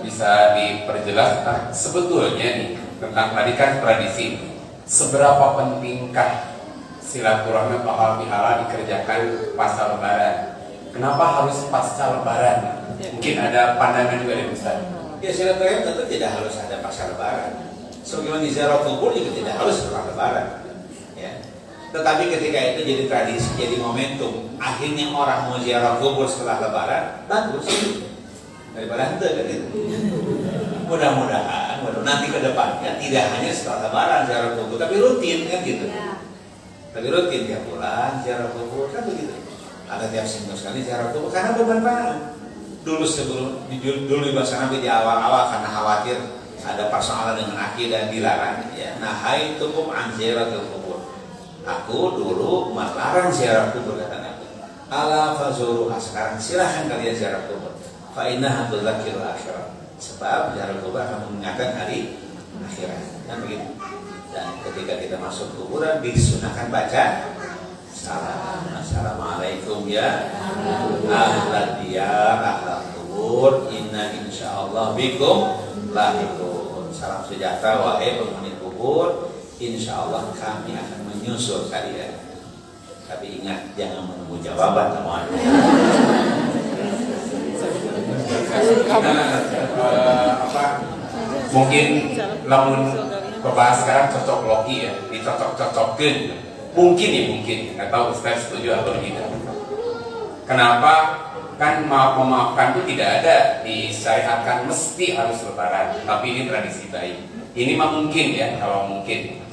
bisa diperjelas sebetulnya nih tentang tadi kan tradisi. Seberapa pentingkah silaturahmi halal bihalal dikerjakan pasca Lebaran? Kenapa harus pasca Lebaran? Mungkin ada pandangan juga dari Ustaz. Ya, silaturahmi tentu tidak harus ada pasca Lebaran. Sebagaimana ziarah kubur juga tidak harus setelah Lebaran. Ya. Tetapi ketika itu jadi tradisi, jadi momentum, akhirnya orang mau ziarah kubur setelah Lebaran, bagus. Daripada hente kan itu. Mudah-mudahan nanti ke depannya tidak hanya setelah Lebaran ziarah kubur, tapi rutin kan gitu. Tapi rutin tiap bulan ziarah kubur kan begitu. Ada tiap seminggu sekali ziarah kubur karena bermanfaat. Dulu di bahasa Nabi di awal-awal karena khawatir ada persoalan dengan akidah dilarang, ya. Nahaitukum an ziyaratil kubur. Aku dulu melarang ziarah kubur, kata Nabi. Ala fazuruha, sekarang silahkan kalian ziarah kubur. Fa innaha tudzakirul akhirat. Sebab ziarah kubur akan mengingatkan hari akhirat. Kan begitu. Dan ketika kita masuk kuburan disunahkan baca salam. Assalamualaikum ya ahlan diyar ahlan kubur, inna insyaallah bikum lahiqun. Salam sejahtera wahai penghuni kubur, insyaallah kami akan menyusul kalian. Tapi ingat, jangan menunggu jawaban teman. Mungkin lamun pembahas sekarang cocok logi ya, dicocok-cocokkan. Mungkin nggak tahu Ustaz setuju atau tidak. Kenapa? Kan memaafkan itu tidak ada disyariatkan mesti harus lebaran, tapi ini tradisi baik. Ini mah mungkin ya, kalau mungkin.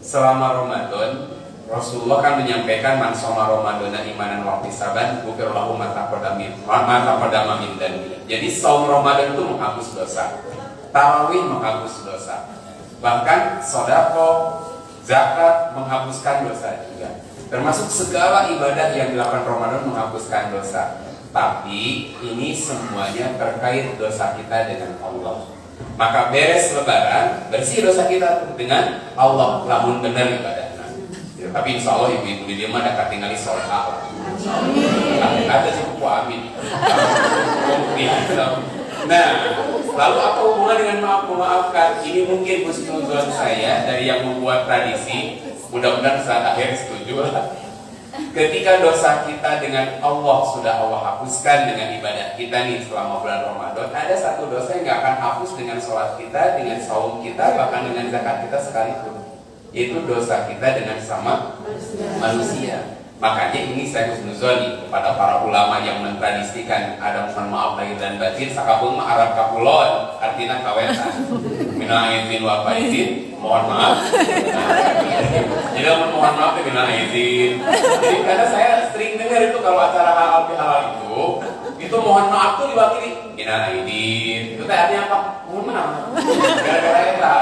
Selama Ramadan, Rasulullah kan menyampaikan man shoma Ramadana imanan wa ihtisaban ghufira lahu ma taqaddama min dhanbi. Jadi saum Ramadan itu menghapus dosa. Tarawih menghapus dosa. Bahkan sedekah, zakat menghapuskan dosa juga. Termasuk segala ibadah yang dilakukan Ramadan menghapuskan dosa. Tapi ini semuanya terkait dosa kita dengan Allah. Maka beres lebaran, bersih dosa kita dengan Allah, lamun benar ibadahnya. Tapi insya Allah ibu-ibu di dia mah ada tinggali solehah. Ada cukup amin. Nah, lalu apa hubungan dengan memaafkan? Ini mungkin husnuzon saya dari yang membuat tradisi. Mudah-mudahan saat akhir setuju. Ketika dosa kita dengan Allah sudah Allah hapuskan dengan ibadah kita nih selama bulan Ramadan, ada satu dosa yang gak akan hapus dengan sholat kita, dengan saum kita, bahkan dengan zakat kita sekalipun, yaitu dosa kita dengan sama manusia. Makanya ini saya husnuzoni kepada para ulama yang mentradisikan ada mohon maaf lahir dan batin, sakabung ma'arab kapulon, artinya kawetan minal aizin wa faizin, mohon maaf. Jadi mohon maaf ya minal aizin. Jadi karena saya sering dengar itu kalau acara halal bihalal itu mohon maaf tuh diwakili minal aizin. Itu artinya apa? Mohon maaf. Gara-gara eta.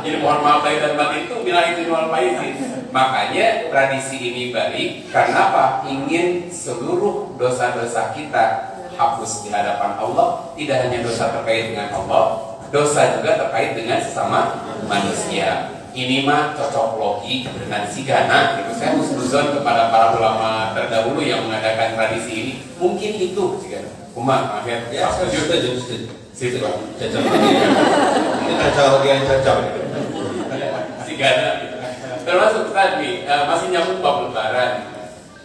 Jadi mohon maaf lahir dan batin itu minal aizin wal faizin. Makanya tradisi ini baik karena apa? Ingin seluruh dosa-dosa kita hapus di hadapan Allah. Tidak hanya dosa terkait dengan Allah, dosa juga terkait dengan sesama manusia. Ini mah cocok logi dengan sigana. Gitu. Saya husnuzon kepada para ulama terdahulu yang mengadakan tradisi ini. Mungkin itu sigana. Umar, akhir. Ya, setuju. Situ. Cocok. Kita cocok yang cocok. Sigana. Termasuk tadi masih nyambung bab lebaran.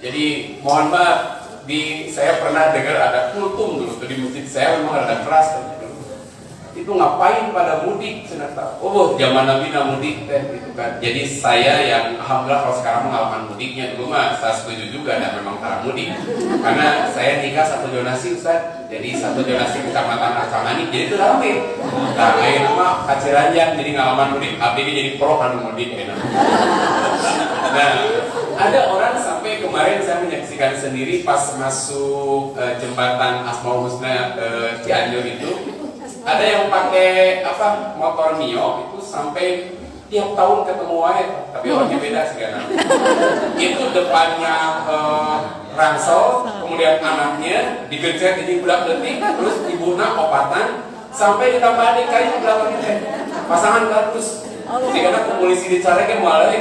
Jadi mohon maaf, saya pernah dengar ada kultum dulu di masjid saya memang ada keras. Itu ngapain pada mudik senata? Oh, zaman Nabi mudik gitu kan. Jadi saya yang alhamdulillah kalau sekarang mengalami mudiknya dulu mah saya setuju juga dan memang cara mudik. Karena saya nikah satu donasi Ustaz. Jadi satu donasi kecamatan Acamani jadi itu rame. Nah, lain mah kaciranjang jadi ngalaman mudik, abdi jadi pro kan mudik ya. Nah, ada orang sampai kemarin saya menyaksikan sendiri pas masuk jembatan Asmaul Husna Cianjur itu. Ada yang pakai motor Mio itu sampai tiap tahun ketemu wae, tapi orangnya beda segala. Itu depannya ransel, kemudian anaknya digencet jadi budak detik, terus ibunya opatan, sampai ditambah adik kayu belakangnya pasangan kardus. Jadi karena polisi dicari ke malah,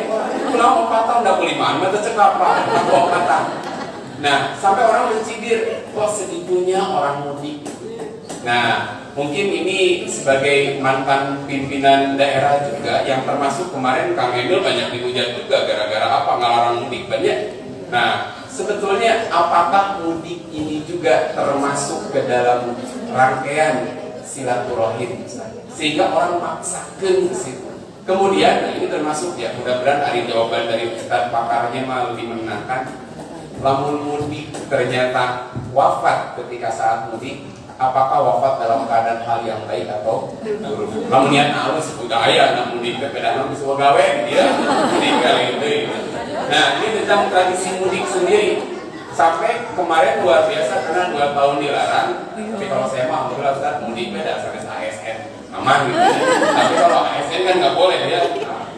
pulang opatan udah kuliman, mata cekap pak, aku opatan. Nah, sampai orang mencibir, kok segitunya orang mudik. Nah, mungkin ini sebagai mantan pimpinan daerah juga yang termasuk kemarin Kang Emil banyak dihujat juga gara-gara apa ngelarang mudik banyak. Nah, sebetulnya apakah mudik ini juga termasuk ke dalam rangkaian silaturahim sehingga orang maksakan ke situ. Kemudian nah ini termasuk ya mudah-mudahan ada jawaban dari Ustaz pakarnya mah lebih menenangkan. Lamun mudik ternyata wafat ketika saat mudik, apakah wafat dalam keadaan hal yang baik atau buruk? Lamun niat halus budaya anak mudik ke pedang bisa gawe dia mudik kali itu. Nah, ini tentang tradisi mudik sendiri. Sampai kemarin luar biasa karena 2 tahun dilarang. Tapi kalau saya mah alhamdulillah Ustaz mudik beda sampai ASN. Aman gitu. Tapi kalau ASN kan nggak boleh ya.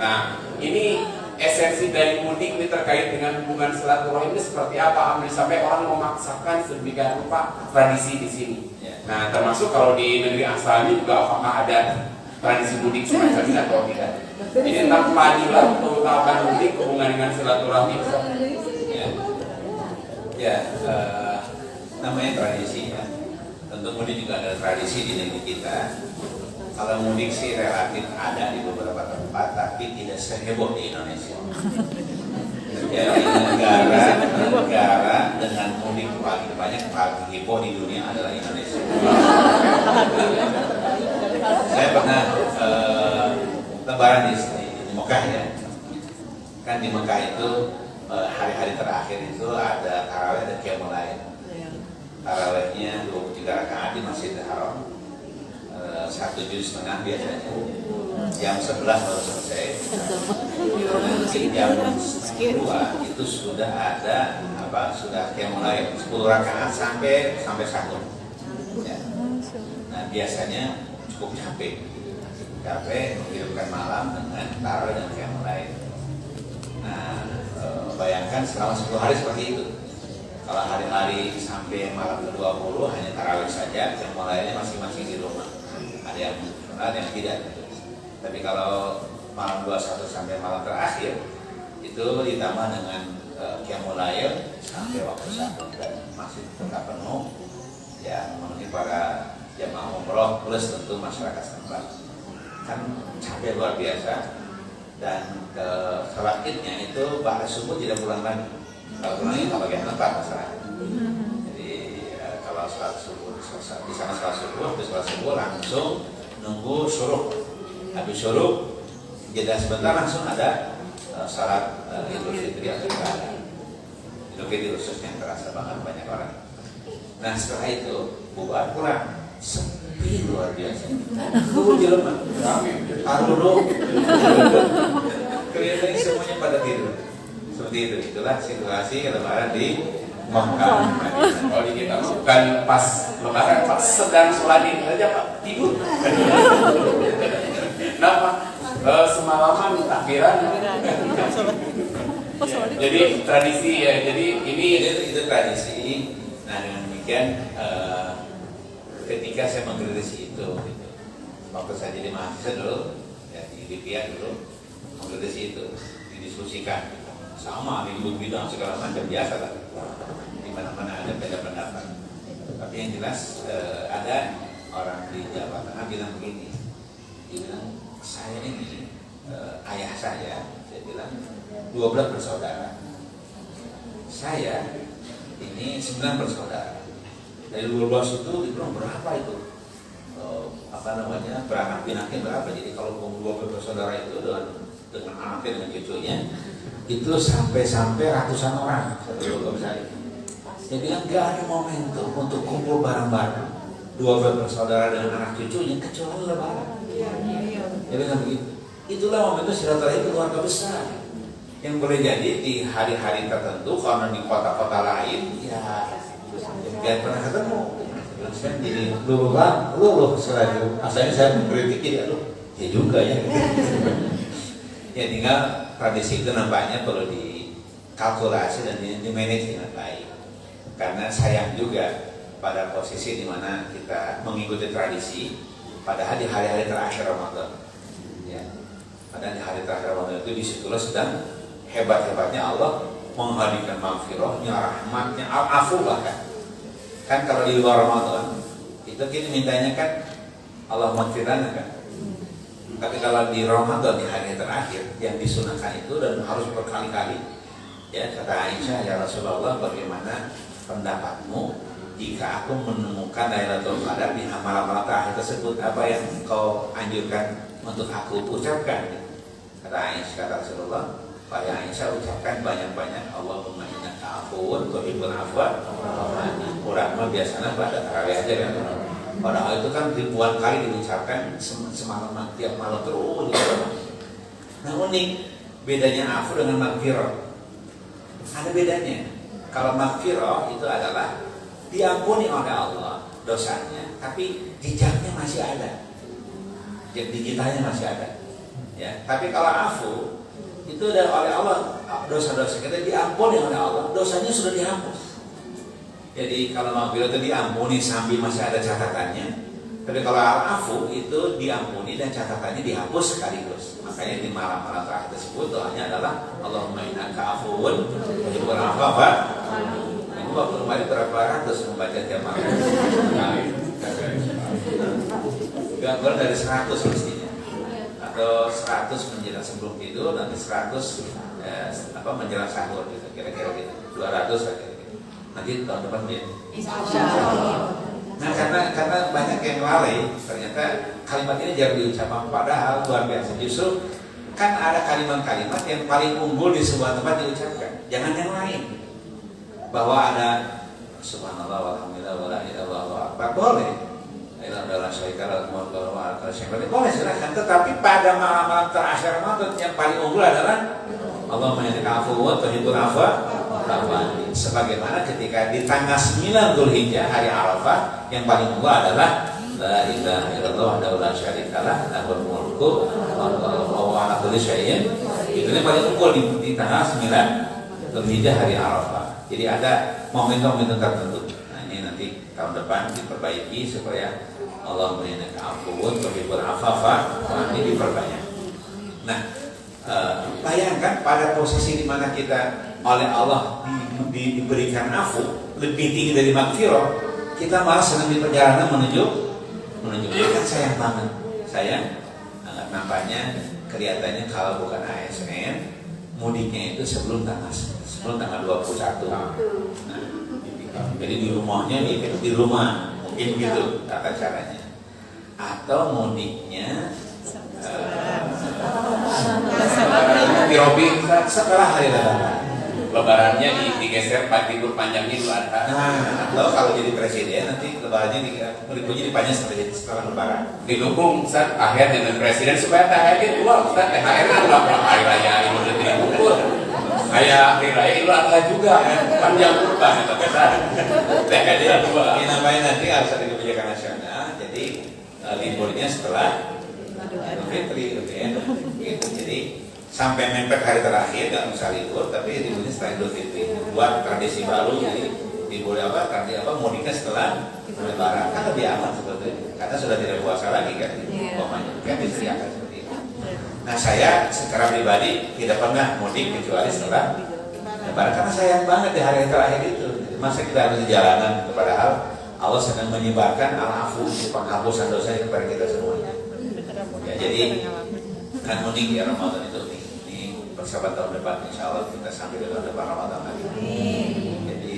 Nah, ini esensi dari mudik ini terkait dengan hubungan silaturahim ini seperti apa? Ambil sampai orang memaksakan sedemikian rupa tradisi di sini. Nah, termasuk kalau di negeri asalnya juga apakah ada tradisi mudik semacam ini atau tidak? Ini tentang padilah mengutamakan mudik hubungan dengan silaturahmi. Ya, namanya tradisi ya. Tentu mudik juga ada tradisi di negeri kita. Kalau mudik sih relatif ada di beberapa tempat, tapi tidak seheboh di Indonesia. Jadi negara dengan mudik paling banyak, paling heboh di dunia adalah Indonesia. Saya pernah lebaran di Mekah ya. Kan di Mekah itu hari-hari terakhir itu ada tarawih, ada qiyamul lail. Tarawihnya 23 rakaat di Masjidil Haram, 1,5 juz biasanya. Jam 11 baru selesai. Nanti jam 2 itu sudah ada sudah qiyamul lail 10 rakaat sampai sahur. Ya. Nah biasanya cukup capek menghidupkan malam dengan tarawih dan qiyamul lail. Nah bayangkan selama 10 hari seperti itu. Kalau hari-hari sampai malam ke-20 hanya tarawih saja, yang mulainya masing-masing di rumah. Ada yang tidak. Tapi kalau malam 21 sampai malam terakhir itu ditambah dengan qiyamul lail sampai waktu sahur dan masih tetap penuh ya, memenuhi para jamaah umroh plus tentu masyarakat setempat. Kan capek luar biasa. Dan sholat idnya itu bahkan subuh tidak pulang lagi. Kalau pulang ini bagian tempat masalah. Jadi kalau sholat subuh di sana sholat subuh, habis sholat subuh langsung nunggu syuruk. Habis syuruk jeda sebentar langsung ada sholat Idul Fitri atau Idul Fitri khususnya yang terasa banget banyak orang. Nah setelah itu bubar pulang. Sepi luar biasa. Lu jelema, taruh keliling semuanya pada tidur. Seperti itu, itulah situasi lebaran di Mekah. Kalau di kita bukan pas lebaran, pas sedang sholat ini aja Pak tidur. Kenapa? Semalaman takbiran. Jadi tradisi ya, jadi ini itu tradisi. Nah dengan demikian ketika saya mengkritisi itu, waktu saya jadi mahasiswa dulu, ya di BPA dulu, mengkritisi itu, didiskusikan, sama di bidang segala macam biasa lah, di mana-mana ada beda pendapat. Tapi yang jelas ada orang di Jawa Tengah bilang begini, bilang saya ini ayah saya bilang 12 bersaudara, saya ini 9 bersaudara. Dari 12 itu dibilang berapa itu? Beranak pinaknya berapa? Jadi kalau 12 bersaudara itu dengan anaknya dengan cucunya itu sampai ratusan orang satu keluarga besar. Jadi kan gak ada momentum untuk kumpul bareng-bareng 12 bersaudara dengan anak cucunya kecuali lebaran. Jadi kan begitu. Itulah momentum silaturahmi keluarga besar yang boleh jadi di hari-hari tertentu karena di kota-kota lain ya. Biar pernah ketemu, saya jadi lu selalu asalnya saya mengkritik ya lu, ya juga ya. Ya tinggal tradisi itu nampaknya perlu dikalkulasi dan di-manage dengan baik. Karena sayang juga pada posisi di mana kita mengikuti tradisi, padahal di hari-hari terakhir Ramadan, ya, padahal di hari terakhir Ramadan itu disitulah sedang hebat-hebatnya Allah menghadirkan maghfirahnya, rahmatnya, afu bahkan. Kan kalau di luar Ramadan itu kita mintanya kan Allah maghfirana kan. Tapi kalau di Ramadan di hari terakhir yang disunahkan itu dan harus berkali-kali. Ya kata Aisyah, ya Rasulullah, bagaimana pendapatmu jika aku menemukan Lailatul Qadar di malam-malam terakhir tersebut, apa yang kau anjurkan untuk aku ucapkan? Kata Aisyah, kata Rasulullah, Pak Aisyah ucapkan banyak-banyak Allahumma innaka afuwun tuhibbul afwa kurang mah biasanya pada tarawih aja kan. Padahal itu kan ribuan kali diucapkan semalam tiap malam terus. Nah unik bedanya afu dengan maghfirah. Ada bedanya. Kalau maghfirah itu adalah diampuni oleh Allah dosanya, tapi jejaknya masih ada. Digitalnya masih ada. Ya, tapi kalau afu itu udah oleh Allah, dosa-dosa kita diampuni oleh Allah, dosanya sudah dihapus. Jadi kalau maghfirah itu diampuni sambil masih ada catatannya, Tapi kalau al-afu itu diampuni dan catatannya dihapus sekaligus. Makanya di malam-malam terakhir tersebut doanya adalah Allahumma innaka afuwun tuhibbul afwa. Ini waktu kemarin berapa ratus membaca tiap malam? Gak kurang dari 100 mestinya. Atau 100 menjelang sebelum tidur, nanti 100 menjelang sahur gitu, kira-kira gitu. 200 lah kira-kira. Nanti tahun depan dia. Nah karena banyak yang lalai, ternyata kalimat ini jarang diucapkan, padahal luar biasa. Justru kan ada kalimat-kalimat yang paling unggul di sebuah tempat diucapkan. Jangan yang lain. Bahwa ada subhanallah walhamdulillah wala ilaha illallah boleh. Boleh silakan. Tetapi pada malam-malam terakhir Ramadan yang paling unggul adalah Allahumma innaka afuwwun tuhibbul afwa. Sebagaimana ketika di tanggal 9 Dzulhijjah hari Arafah yang paling unggul adalah la ilaha illallah wahdahu la syarikalah lahul mulku wa huwa ala kulli syai'in. Itu yang paling unggul di tanggal 9 Dzulhijjah hari Arafah. Jadi ada momentum-momentum tertentu. Nah, ini nanti tahun depan diperbaiki supaya Allahumma innaka afuwwun tuhibbul afwa ini diperbanyak. Nah, bayangkan pada posisi di mana kita oleh Allah diberikan afu lebih tinggi dari magfirah, kita malah sedang di perjalanan menuju kan sayang banget. Nampaknya kelihatannya kalau bukan ASN mudiknya itu sebelum tanggal 21. Nah, jadi di rumahnya di rumah mungkin gitu tata caranya, atau mudiknya Robi setelah hari lebarannya digeser libur panjang Idul Adha. Nah, kalau jadi presiden nanti lebarannya liburnya dipanjang sampai setelah lebaran. Didukung Ustaz akhir dengan presiden supaya THR keluar Ustaz. THR kan nggak hari raya Idul Fitri dibungkus. Kayak hari raya Idul Adha juga panjang kurban itu kan. THR dua. Ini namanya nanti harus ada kebijakan nasional. Jadi liburnya setelah Idul Fitri gitu ya. Gitu. Jadi sampai mepet hari terakhir nggak usah libur, tapi liburnya setelah Idul Fitri. Buat tradisi baru, jadi libur mudiknya setelah lebaran kan lebih aman sebetulnya, karena sudah tidak puasa lagi kan, kan disediakan seperti itu. Nah saya secara pribadi tidak pernah mudik kecuali setelah lebaran, karena sayang banget di hari terakhir itu. Masa kita harus di jalanan, padahal Allah sedang menyebarkan al-afu, penghapusan dosa kepada kita semuanya. Ya, jadi kan mudik ya Ramadan itu persiapan tahun depan, insya Allah kita sampai di tahun depan Ramadan lagi. Jadi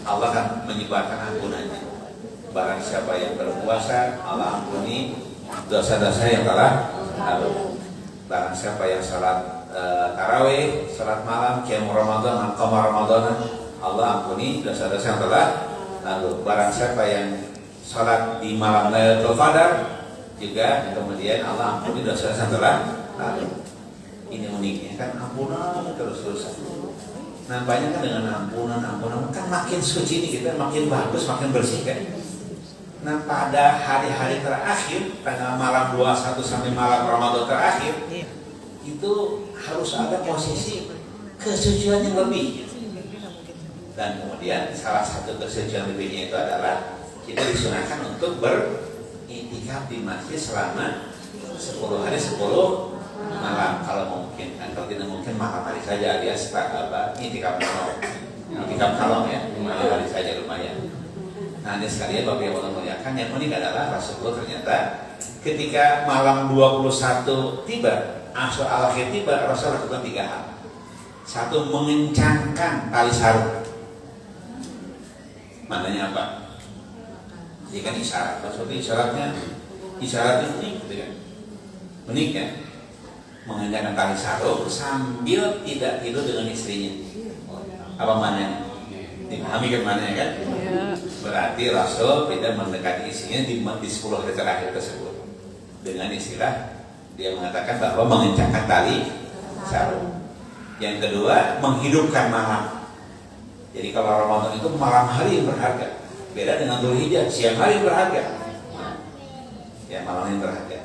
Allah akan menyebarkan ampunannya. Barang siapa yang berpuasa, Allah ampuni dosa-dosa yang telah lalu. Barang siapa yang salat tarawih, salat malam, qiyam Ramadan, qamar Ramadan, Allah ampuni dosa-dosa yang telah lalu. Barang siapa yang salat di malam Lailatul Qadar juga kemudian Allah ampuni dosa-dosa yang telah lalu. Ini uniknya kan ampunan terus-terusan. Nah banyak kan dengan ampunan kan makin suci ini kita, makin bagus, makin bersih kan. Nah pada hari-hari terakhir, tanggal malam 21 sampai malam Ramadan terakhir, itu harus ada posisi kesucian yang lebih. Dan kemudian salah satu kesucian lebihnya itu adalah kita disunahkan untuk beriktikaf di masjid selama 10 hari 10 malam kalau mungkin, kalau tidak mungkin malam hari saja alias itikaf kalong ya, malam hari saja lumayan. Nah ini sekalian Bapak Ibu muliakan, yang unik adalah Rasulullah ternyata ketika malam 21 tiba, Ashur al-akhir tiba, Rasulullah lakukan 3 hal. Satu, mengencangkan tali sarung. Maknanya apa? Ini kan isyarat, maksudnya isyaratnya unik gitu kan, unik ya. Mengencangkan tali sarung sambil tidak tidur dengan istrinya. Apa maknanya? Dipahami ke mananya kan? Berarti Rasul tidak mendekati istrinya di 10 hari terakhir tersebut. Dengan istilah dia mengatakan bahwa mengencangkan tali sarung. Yang kedua, menghidupkan malam. Jadi kalau Ramadan itu malam hari yang berharga. Beda dengan Dzulhijjah, siang hari yang berharga. Ya, malam yang berharga.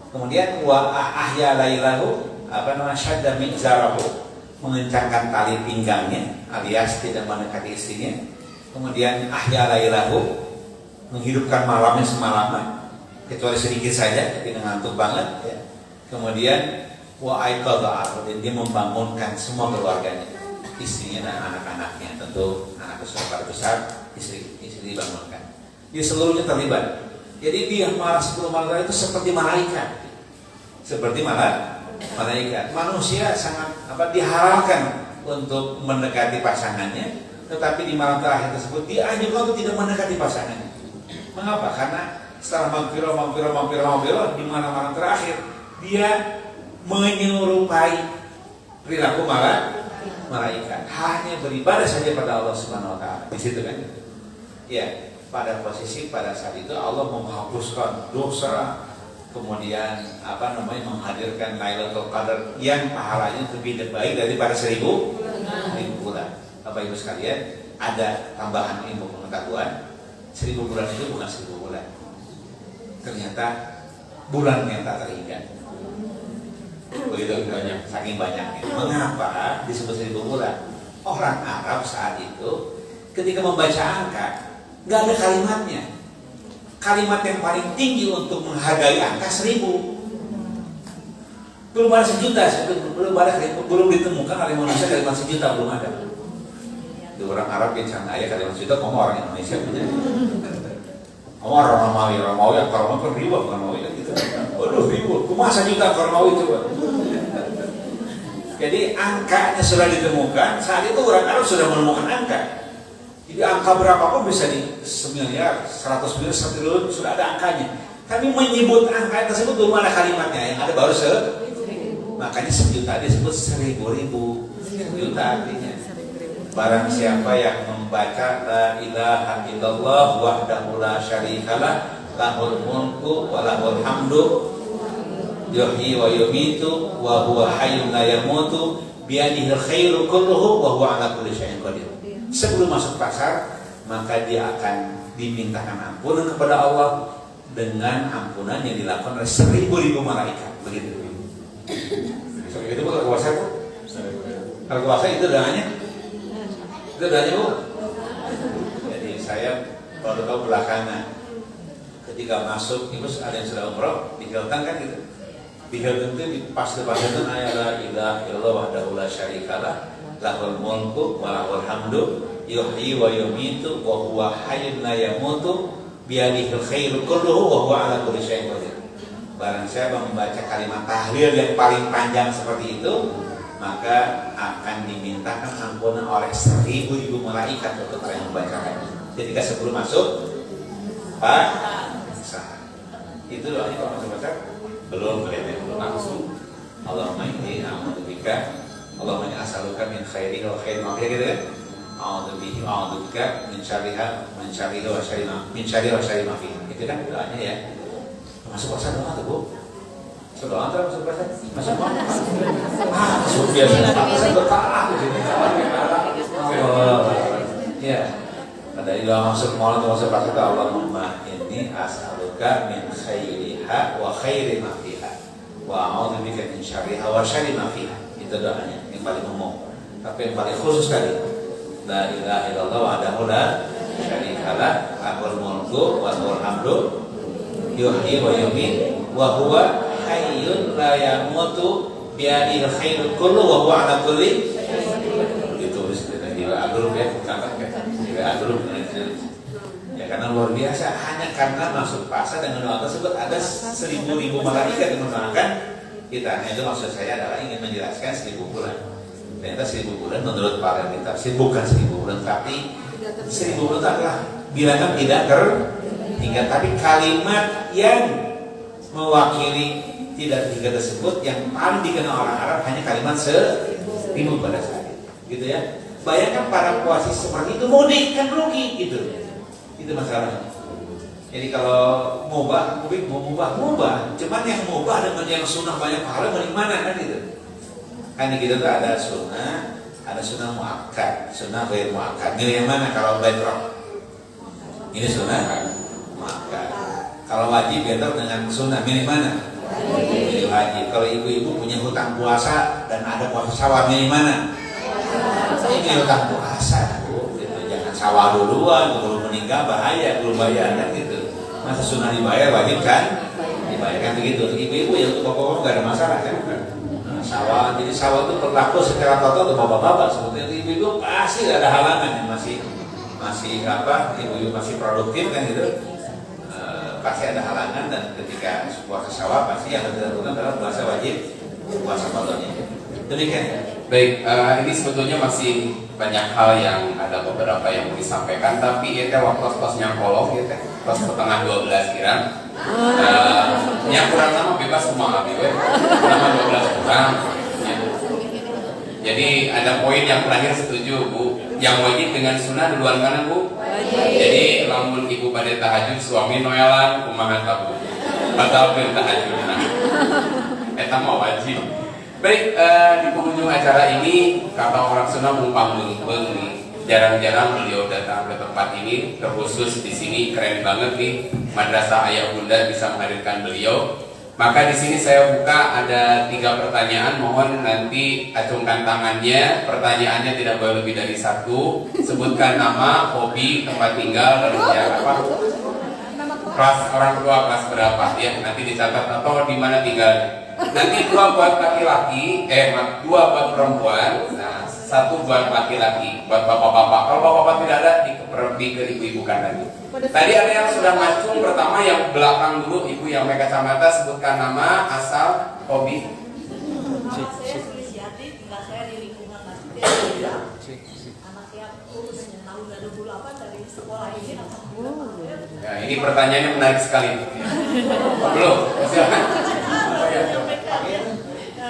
Kemudian wa ahya lailahu syadda mizarahu, mengencangkan tali pinggangnya alias tidak mendekati istrinya. Kemudian ahya lailahu, menghidupkan malamnya semalaman, kecuali sedikit saja, tapi ngantuk banget. Ya. Kemudian wa aiqadha dan dia membangunkan semua keluarganya, istrinya dan anak-anaknya. Tentu anak besar, istri dibangunkan. Dia seluruhnya terlibat. Jadi dia malam 10 malam itu seperti malaikat. Seperti malaikat. Manusia sangat diharapkan untuk mendekati pasangannya, tetapi di malam terakhir tersebut dia anjurkan untuk tidak mendekati pasangannya. Mengapa? Karena setelah mampir di malam terakhir dia menyerupai perilaku malaikat, hanya beribadah saja pada Allah Subhanahu wa taala. Di situ kan. Ya, pada posisi pada saat itu Allah menghapuskan dosa, kemudian menghadirkan Lailatul Qadar yang pahalanya lebih baik daripada 1000 bulan. Bapak Ibu sekalian, ada tambahan ilmu pengetahuan, 1000 bulan itu bukan 1000 bulan. Ternyata bulan yang tak terhingga. Begitu banyak, saking banyaknya. Mengapa disebut 1000 bulan? Orang Arab saat itu ketika membaca angka nggak ada kalimatnya. Kalimat yang paling tinggi untuk menghargai angka 1000. Belum ada 1.000.000, belum ditemukan oleh manusia kalimat 1.000.000, belum ada. Di orang Arab yang sana ayah kalimat 1.000.000, kamu orang Indonesia punya. Kamu orang Romawi yang kalau kan ribu bukan Romawi kan gitu. Waduh ribu, masa juta Romawi coba. Jadi angkanya sudah ditemukan, saat itu orang Arab sudah menemukan angka. Jadi angka berapapun bisa di 1 miliar, 100 miliar, 1 triliun sudah ada angkanya. Tapi menyebut angka tersebut belum ada kalimatnya, yang ada baru 1.000. Makanya 1.000.000 disebut 1.000.000. 1.000.000 artinya. Barang siapa yang membaca la ilaha illallah wahdahu la syarikalah lahul mulku wa lahul hamdu yuhyi wa yumitu wa huwa hayyun la yamutu biyadihil khairu kulluhu wa huwa ala kulli syai'in qadir. Sebelum masuk pasar, maka dia akan dimintakan ampunan kepada Allah dengan ampunan yang dilakukan oleh 1.000 malaikat. Begitu. Itu bukan kuasa itu. Kalau kuasa itu doanya. Itu doanya Bu. Jadi saya baru tahu belakangan ketika masuk itu ada yang sudah umroh di Hilton kan gitu. Di Hilton itu pas depan itu ayat la ilaha illallah wahdahu la syarikalah lahul mulku wa lahul hamdu yuhyi wa yumitu wa huwa hayyun la yamutu biyadihil khairu kulluhu wa huwa ala kulli syai'in qadir. Barang siapa membaca kalimat tahlil yang paling panjang seperti itu, maka akan dimintakan ampunan oleh 1.000 malaikat untuk orang yang membacakan. Ketika sebelum masuk pasar. Itu doanya kalau masuk pasar belum langsung. Allahumma inni a'udzubika Allahumma inni as'aluka min khairihi wa khairi ma fihi gitu kan. A'udzubika min syarrihi wa syarri ma fihi. Itu kan doanya ya. Masuk pasar doa tuh Bu. Doa antara masuk pasar. Masuk masuk biasa. Pasar berkah di sini. Ya. Ada doa masuk mall atau masuk pasar Allahumma inni as'aluka min khairiha wa khairi ma fiha wa a'udzubika min syarriha wa syarri ma fiha. Itu doanya yang paling umum. Tapi yang paling khusus tadi la ilaha illallah wahdahu la syarikalah lahul mulku wa lahul hamdu yuhyi wa yumiit wa huwa hayyun la yamutu biyadihil khairu kullu wa huwa ala kulli ditulis di agrum ya di agrum ya karena luar biasa. Hanya karena masuk pasar dengan doa tersebut ada 1.000 malaikat yang mendoakan kita. Nah, itu maksud saya adalah ingin menjelaskan 1.000 bulan. Ternyata 1.000 bulan menurut para kitab bukan 1.000 bulan, tapi 1.000 bulan adalah bilangan tidak terhingga. Tapi kalimat yang mewakili tidak terhingga tersebut yang paling dikenal orang Arab hanya kalimat 1.000 pada saat itu, gitu ya. Bayangkan para puasa seperti itu mudik kan rugi gitu. Itu masalahnya. Jadi kalau mubah, cuman yang mubah dengan yang sunnah banyak pahala mending mana kan gitu. Kan kita tuh ada sunnah muakkad, sunnah ghair muakkad. Milih yang mana kalau bait roh? Ini sunnah muakkad. Kalau wajib bentrok dengan sunnah, milih mana? Milih wajib. Kalau ibu-ibu punya hutang puasa dan ada puasa sawal, milih mana? Ini hutang puasa, Bu. Jangan sawah duluan, belum meninggal bahaya, belum bayar kan gitu. Masa sunnah dibayar wajib kan? Dibayar kan begitu. Untuk ibu-ibu ya untuk bapak-bapak nggak ada masalah kan? Nah, sawah, jadi sawah itu berlaku secara total untuk bapak-bapak. Sebetulnya ibu-ibu pasti ada halangan yang masih ibu-ibu masih produktif kan gitu. Pasti ada halangan, dan ketika puasa sawah pasti yang harus dilakukan adalah puasa wajib, puasa Ramadannya. Demikian. Baik, ini sebetulnya masih banyak hal yang ada beberapa yang mau disampaikan, tapi ya teh waktu-waktunya kolong ya teh, pas setengah 12 kira. Yang kurang lama bebas semua abi we. Lama 12 kurang. Ya. Jadi ada poin yang terakhir setuju Bu, yang wajib dengan sunnah duluan kanan Bu. Jadi lamun ibu pada tahajud suami noelan kumaha tabu batal tahajud. Nah, eta mah wajib. Baik, di penghujung acara ini kata orang Sunda mumpang mumpung nih. Jarang-jarang beliau datang ke tempat ini, terkhusus di sini keren banget nih Madrasah Ayah Bunda bisa menghadirkan beliau. Maka di sini saya buka ada 3 pertanyaan, mohon nanti acungkan tangannya. Pertanyaannya tidak boleh lebih dari 1. Sebutkan nama, hobi, tempat tinggal, dan apa? Kelas orang tua kelas berapa ya? Nanti dicatat atau di mana tinggalnya. Nanti 2 buat laki-laki, 2 buat perempuan, nah 1 buat laki-laki, buat bapak-bapak. Kalau bapak-bapak tidak ada, di ke ibu-ibu kan lagi. Tadi ada yang sudah macung, pertama yang belakang dulu, ibu yang pakai kacamata, sebutkan nama, asal, hobi. Nama saya Sulistiati, tinggal saya di lingkungan Masjid. Anak saya lulus tahun 2008 dari sekolah ini. Ya, ini pertanyaannya menarik sekali. Belum? Silakan.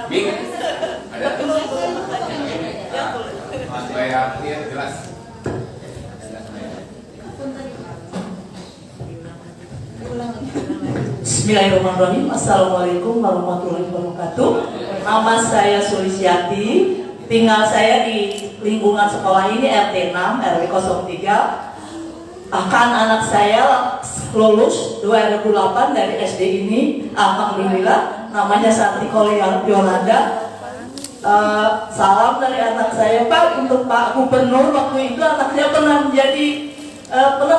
Bing, ada? Mas Bayar, jelas. Bismillahirrahmanirrahim. Assalamualaikum warahmatullahi wabarakatuh. Nama saya Sulistiati, tinggal saya di lingkungan sekolah ini RT 6 RW 03. Bahkan anak saya lulus 2008 dari SD ini, alhamdulillah. Namanya Santi Yolanda. Salam dari anak saya, Pak, untuk Pak Gubernur. Waktu itu anak saya pernah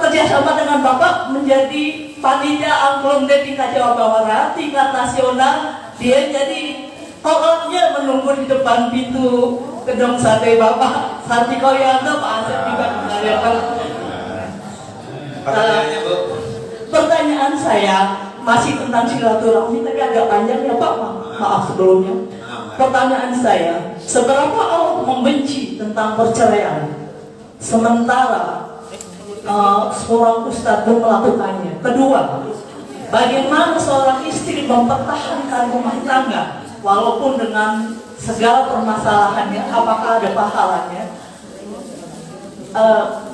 kerjasama dengan Bapak menjadi panitia angklung di tingkat Jawa Barat, tingkat nasional. Dia jadi pokoknya menunggu di depan pintu gedung sate Bapak Santi Yolanda. Pak Asep juga mengajarkan. Pertanyaannya Bu. Pertanyaan saya masih tentang silaturahmi, tapi agak panjang ya Pak, maaf sebelumnya. Pertanyaan saya, seberapa Allah membenci tentang perceraian sementara seorang ustadz pun melakukannya? Kedua, bagaimana seorang istri mempertahankan rumah tangga walaupun dengan segala permasalahannya, apakah ada pahalanya?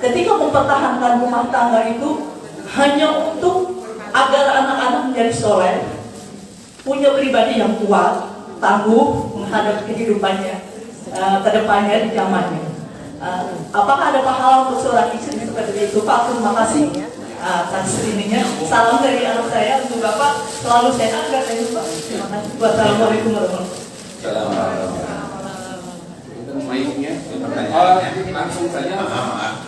Ketika mempertahankan rumah tangga itu hanya untuk agar anak-anak menjadi soleh, punya pribadi yang kuat, tangguh menghadapi kehidupannya ke depannya di zamannya. Apakah ada pahala untuk seorang istri seperti itu Pak? Terima kasih atas ininya. Salam dari anak saya untuk Bapak, selalu sehat dan Pak. Terima kasih. Wassalamualaikum warahmatullahi wabarakatuh. Langsung saja. Maaf.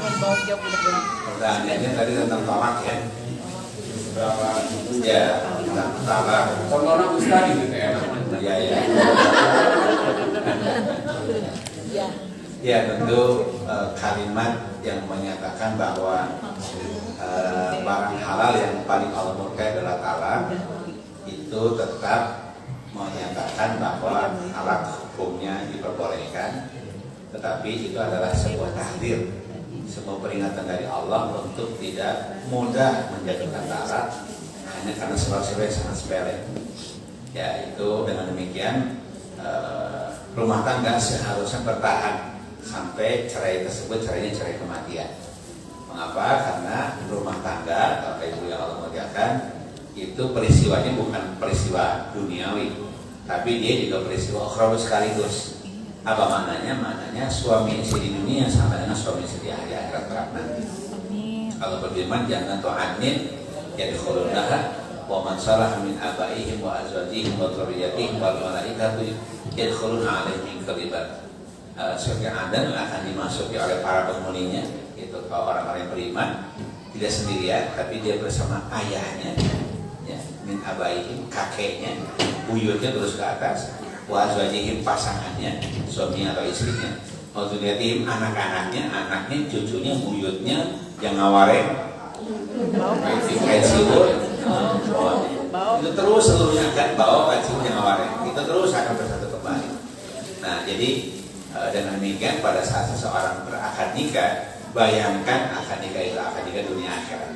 Pertanyaannya tadi tentang talak ya. Berapa? Ya, tentang talak. Contohnya ustaz gitu ya. Ya. Ya tentu kalimat yang menyatakan bahwa barang halal yang paling Allah murkai adalah talak, itu tetap menyatakan bahwa talak hukumnya diperbolehkan, tetapi itu adalah sebuah tahdir, sebuah peringatan dari Allah untuk tidak mudah menjatuhkan talak hanya karena sebab-sebab yang sangat sepele. Ya, itu dengan demikian rumah tangga seharusnya bertahan sampai cerai tersebut cerainya cerai kematian. Mengapa? Karena rumah tangga, Bapak Ibu yang Allah muliakan, itu peristiwanya bukan peristiwa duniawi, tapi dia juga peristiwa ukhrawi sekaligus. Apa maknanya? Maknanya suami istri di dunia sama dengan suami istri di akhirat kelak nanti. Kalau berfirman jangan tu'anin yadkhulunaha wa man salaha min abaihim wa azwajihim wa dzurriyyatihim wal malaikatu yadkhuluna alaihim qaliban. Surga Adan akan dimasuki oleh para penghuninya Itu kalau orang-orang yang beriman tidak sendirian, tapi dia bersama ayahnya, ya, min abaihim, kakeknya, buyutnya terus ke atas, wa azwajihim, pasangannya, suaminya atau istrinya, wa dzurriyyatihim, anak-anaknya, anaknya, cucunya, buyutnya, yang ngawareng, kain siwur, itu terus seluruhnya akan bawa kain siwur yang ngawareng, itu terus akan bersatu kembali. Nah, jadi dengan demikian pada saat seseorang berakad nikah, bayangkan akad nikah itu akad nikah dunia akhirat.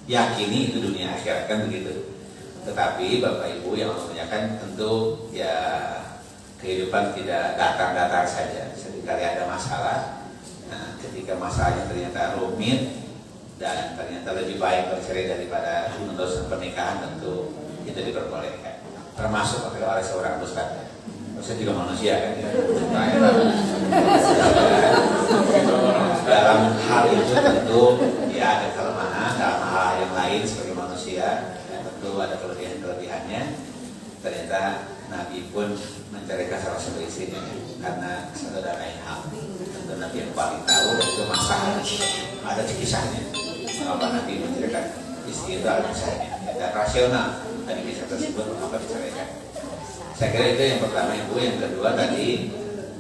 Yakini itu dunia akhirat, kan begitu. Tetapi Bapak Ibu yang memuliakan, tentu ya kehidupan tidak datar-datar saja. Seringkali ada masalah. Nah, ketika masalahnya ternyata rumit dan ternyata lebih baik bercerai daripada meneruskan pernikahan, tentu itu diperbolehkan. Termasuk oleh seorang ustaz. Saya juga manusia kan, dalam hal itu tentu ya ada kelemahan, dalam hal yang lain sebagai manusia ya, tentu ada kelebihan-kelebihannya. Ternyata Nabi pun menceraikan salah satu istrinya karena satu dan lain hal. Tentu Nabi yang paling tahu, dan itu masalah ada kisahnya. Mengapa Nabi menceraikan istri itu ada kisahnya, ada rasional dari kisah tersebut mengapa diceraikan. Saya kira itu yang pertama Ibu. Yang kedua tadi,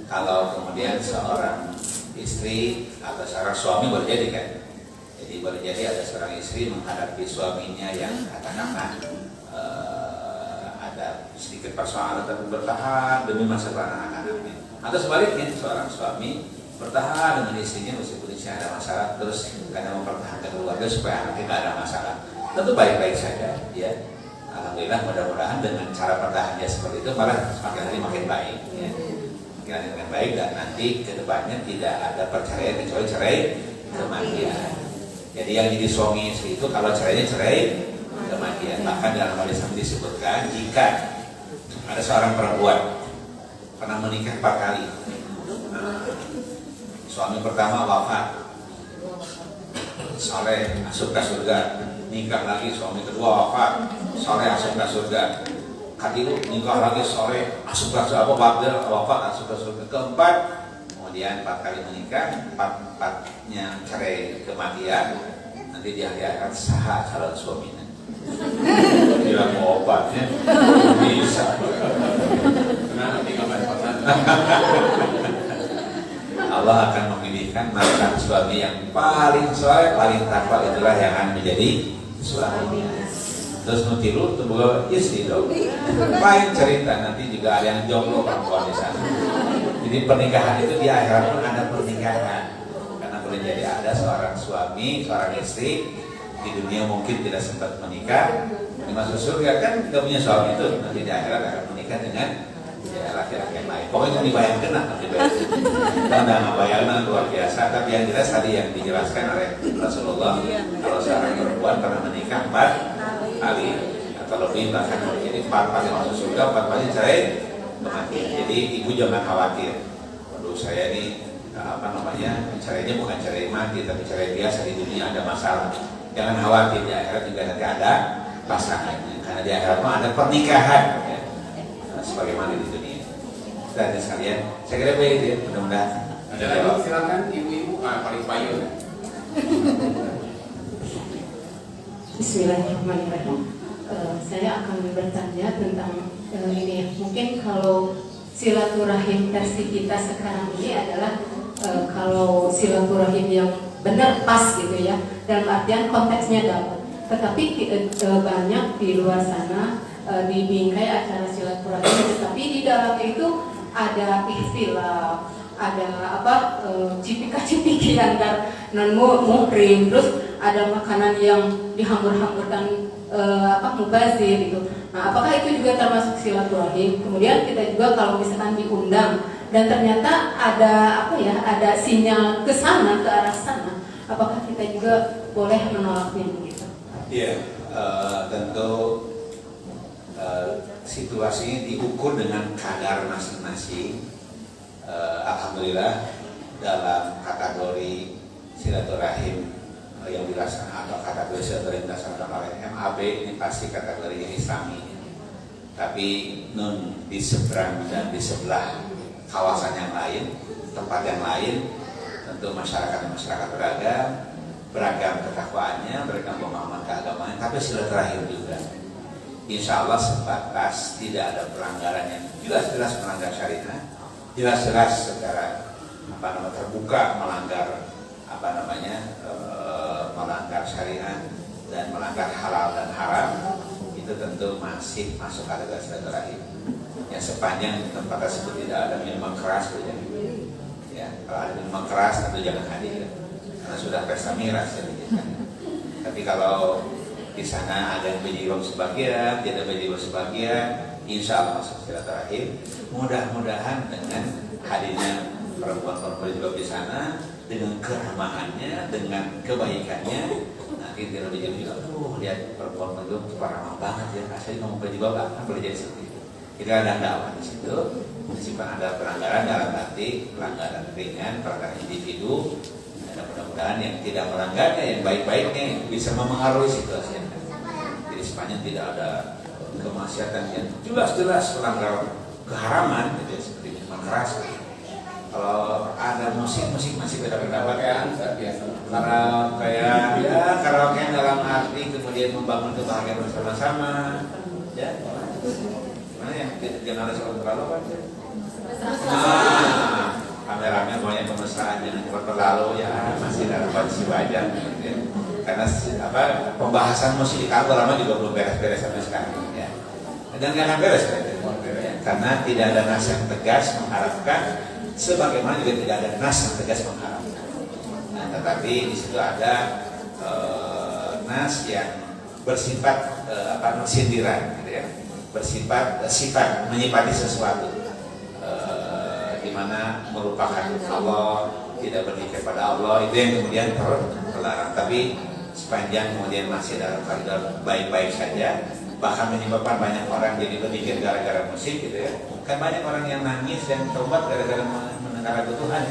kalau kemudian seorang istri atau seorang suami berjadi kan, jadi berjadi ada seorang istri menghadapi suaminya yang katakanlah ada sedikit persoalan tapi bertahan demi masa depan anak-anaknya, atau sebaliknya seorang suami bertahan dengan istrinya meskipun istrinya ada masalah, terus karena mempertahankan keluarga supaya anaknya tidak ada masalah, tentu baik-baik saja ya. Alhamdulillah, mudah-mudahan dengan cara pertahanannya seperti itu malah semakin hari makin baik ya. Makin hari makin baik, dan nanti kedepannya tidak ada perceraian kecuali cerai kematian. Jadi yang jadi suami istri itu kalau cerainya cerai kematian. Bahkan dalam hadis disebutkan jika ada seorang perempuan pernah menikah 4 kali, suami pertama wafat, soleh masuk ke surga, nikah lagi suami kedua wafat, soleh masuk ke surga, katilu nikah lagi soleh masuk ke surga, wafat masuk ke surga, keempat kemudian 4 kali menikah, 4-4-nya cerai kematian, nanti di akhir akan sah calon suaminya. Bilang mau obatnya bisa. Kenapa tinggal Allah akan memilihkan mantan suami yang paling soleh, paling takwa, itulah yang akan menjadi suaminya. Terus nutilu itu bukan istri dong. Lain cerita, nanti juga ada yang jomblo perempuan di sana. Jadi pernikahan itu di akhirat pun ada pernikahan. Karena boleh jadi ada seorang suami, seorang istri di dunia mungkin tidak sempat menikah, masuk surga kan tidak punya suami itu, nanti di akhirat akan menikah dengan ya laki-laki yang lain. Pokoknya dibayangkan lah nanti nggak bayangkan luar biasa. Tapi yang jelas tadi yang dijelaskan oleh Rasulullah, kalau seorang perempuan pernah menikah 4 kali atau lebih, bahkan jadi 4 kali masuk surga, 4 kali cerai kematian. Jadi ibu jangan khawatir. Waduh, saya ini cerainya bukan cerai mati, tapi cerai biasa, di dunia ada masalah. Jangan khawatir, di akhirat juga nanti ada pasangannya. Karena di akhirat ada pernikahan ya, sebagaimana di dunia. Dan sekalian, saya kira begitu ya, mudah-mudahan. Ada lagi, silakan ibu-ibu paling payung. Bismillahirrahmanirrahim. Saya akan bertanya tentang ini. Mungkin kalau silaturahim versi kita sekarang ini adalah kalau silaturahim yang benar pas gitu ya, dalam artian konteksnya dapat. Tetapi banyak di luar sana di bingkai acara silaturahim, tetapi di dalamnya itu ada ikhtilaf, ada cipika-cipiki antar non muhrim, terus ada makanan yang dihambur-hamburkan mubazir gitu. Nah, apakah itu juga termasuk silaturahim? Kemudian kita juga kalau misalkan diundang dan ternyata ada sinyal ke sana, ke arah sana, apakah kita juga boleh menolaknya begitu? Iya, tentu situasinya diukur dengan kadar masing-masing. Alhamdulillah dalam kategori silaturahim yang dilaksanakan atau kategori silaturahim dilaksanakan oleh MAB ini pasti kategorinya Islami. Tapi di seberang dan di sebelah kawasan yang lain, tempat yang lain, tentu tentu masyarakat beragam ketakwaannya, beragam pemahaman keagamaan, tapi silaturahim juga. Insya Allah sebatas tidak ada pelanggaran yang jelas-jelas melanggar syariat, jelas-jelas secara terbuka melanggar melanggar syariat dan melanggar halal dan haram, itu tentu masih masuk kategori silaturahim. Ya, sepanjang tempat tersebut tidak ada minuman keras, ya, kalau ada minuman keras tentu jangan hadir karena sudah pesta miras ya, tapi kalau di sana ada yang berjiwa sebagian, tidak berjiwa sebagian, insya Allah masuk silaturahim. Mudah-mudahan dengan hadirnya perempuan-perempuan juga di sana, dengan keramahannya, dengan kebaikannya, nanti tidak berjiwa juga. Lihat perempuan itu ramah banget ya, asli ngomong berjiwa bahkan boleh jadi seperti itu. Kita ada dakwah di situ, meskipun ada pelanggaran dalam arti pelanggaran ringan, pelanggaran individu. Mudah-mudahan yang tidak melanggarnya, yang baik-baiknya bisa memengaruhi situasi. Jadi sepanjang tidak ada kemaksiatan yang jelas-jelas melanggar keharaman, gitu, seperti minuman keras. Kalau ada musik masih beda-beda kan, karena kayak ya karaoke dalam arti kemudian membangun kebahagiaan bersama-sama, ya. Gimana ya? Jangan ada soal terlalu kan? Rame-rame banyak pemesraan, jangan cepat terlalu ya, masih dalam kondisi wajar ya. Karena pembahasan musik di kantor lama juga belum beres-beres sampai sekarang ya. Dan nggak akan beres ya. Karena tidak ada nas yang tegas mengharapkan, sebagaimana juga tidak ada nas yang tegas mengharapkan. Nah, tetapi di situ ada nas yang bersifat sindiran gitu ya, bersifat sifat menyifati sesuatu. Mana merupakan Allah, tidak berdiri kepada Allah, itu yang kemudian terlarang. Tapi sepanjang kemudian masih dalam koridor baik-baik saja, bahkan menyebabkan banyak orang jadi berpikir gara-gara musik gitu ya. Kan banyak orang yang nangis dan tobat gara-gara mendengar lagu Tuhan.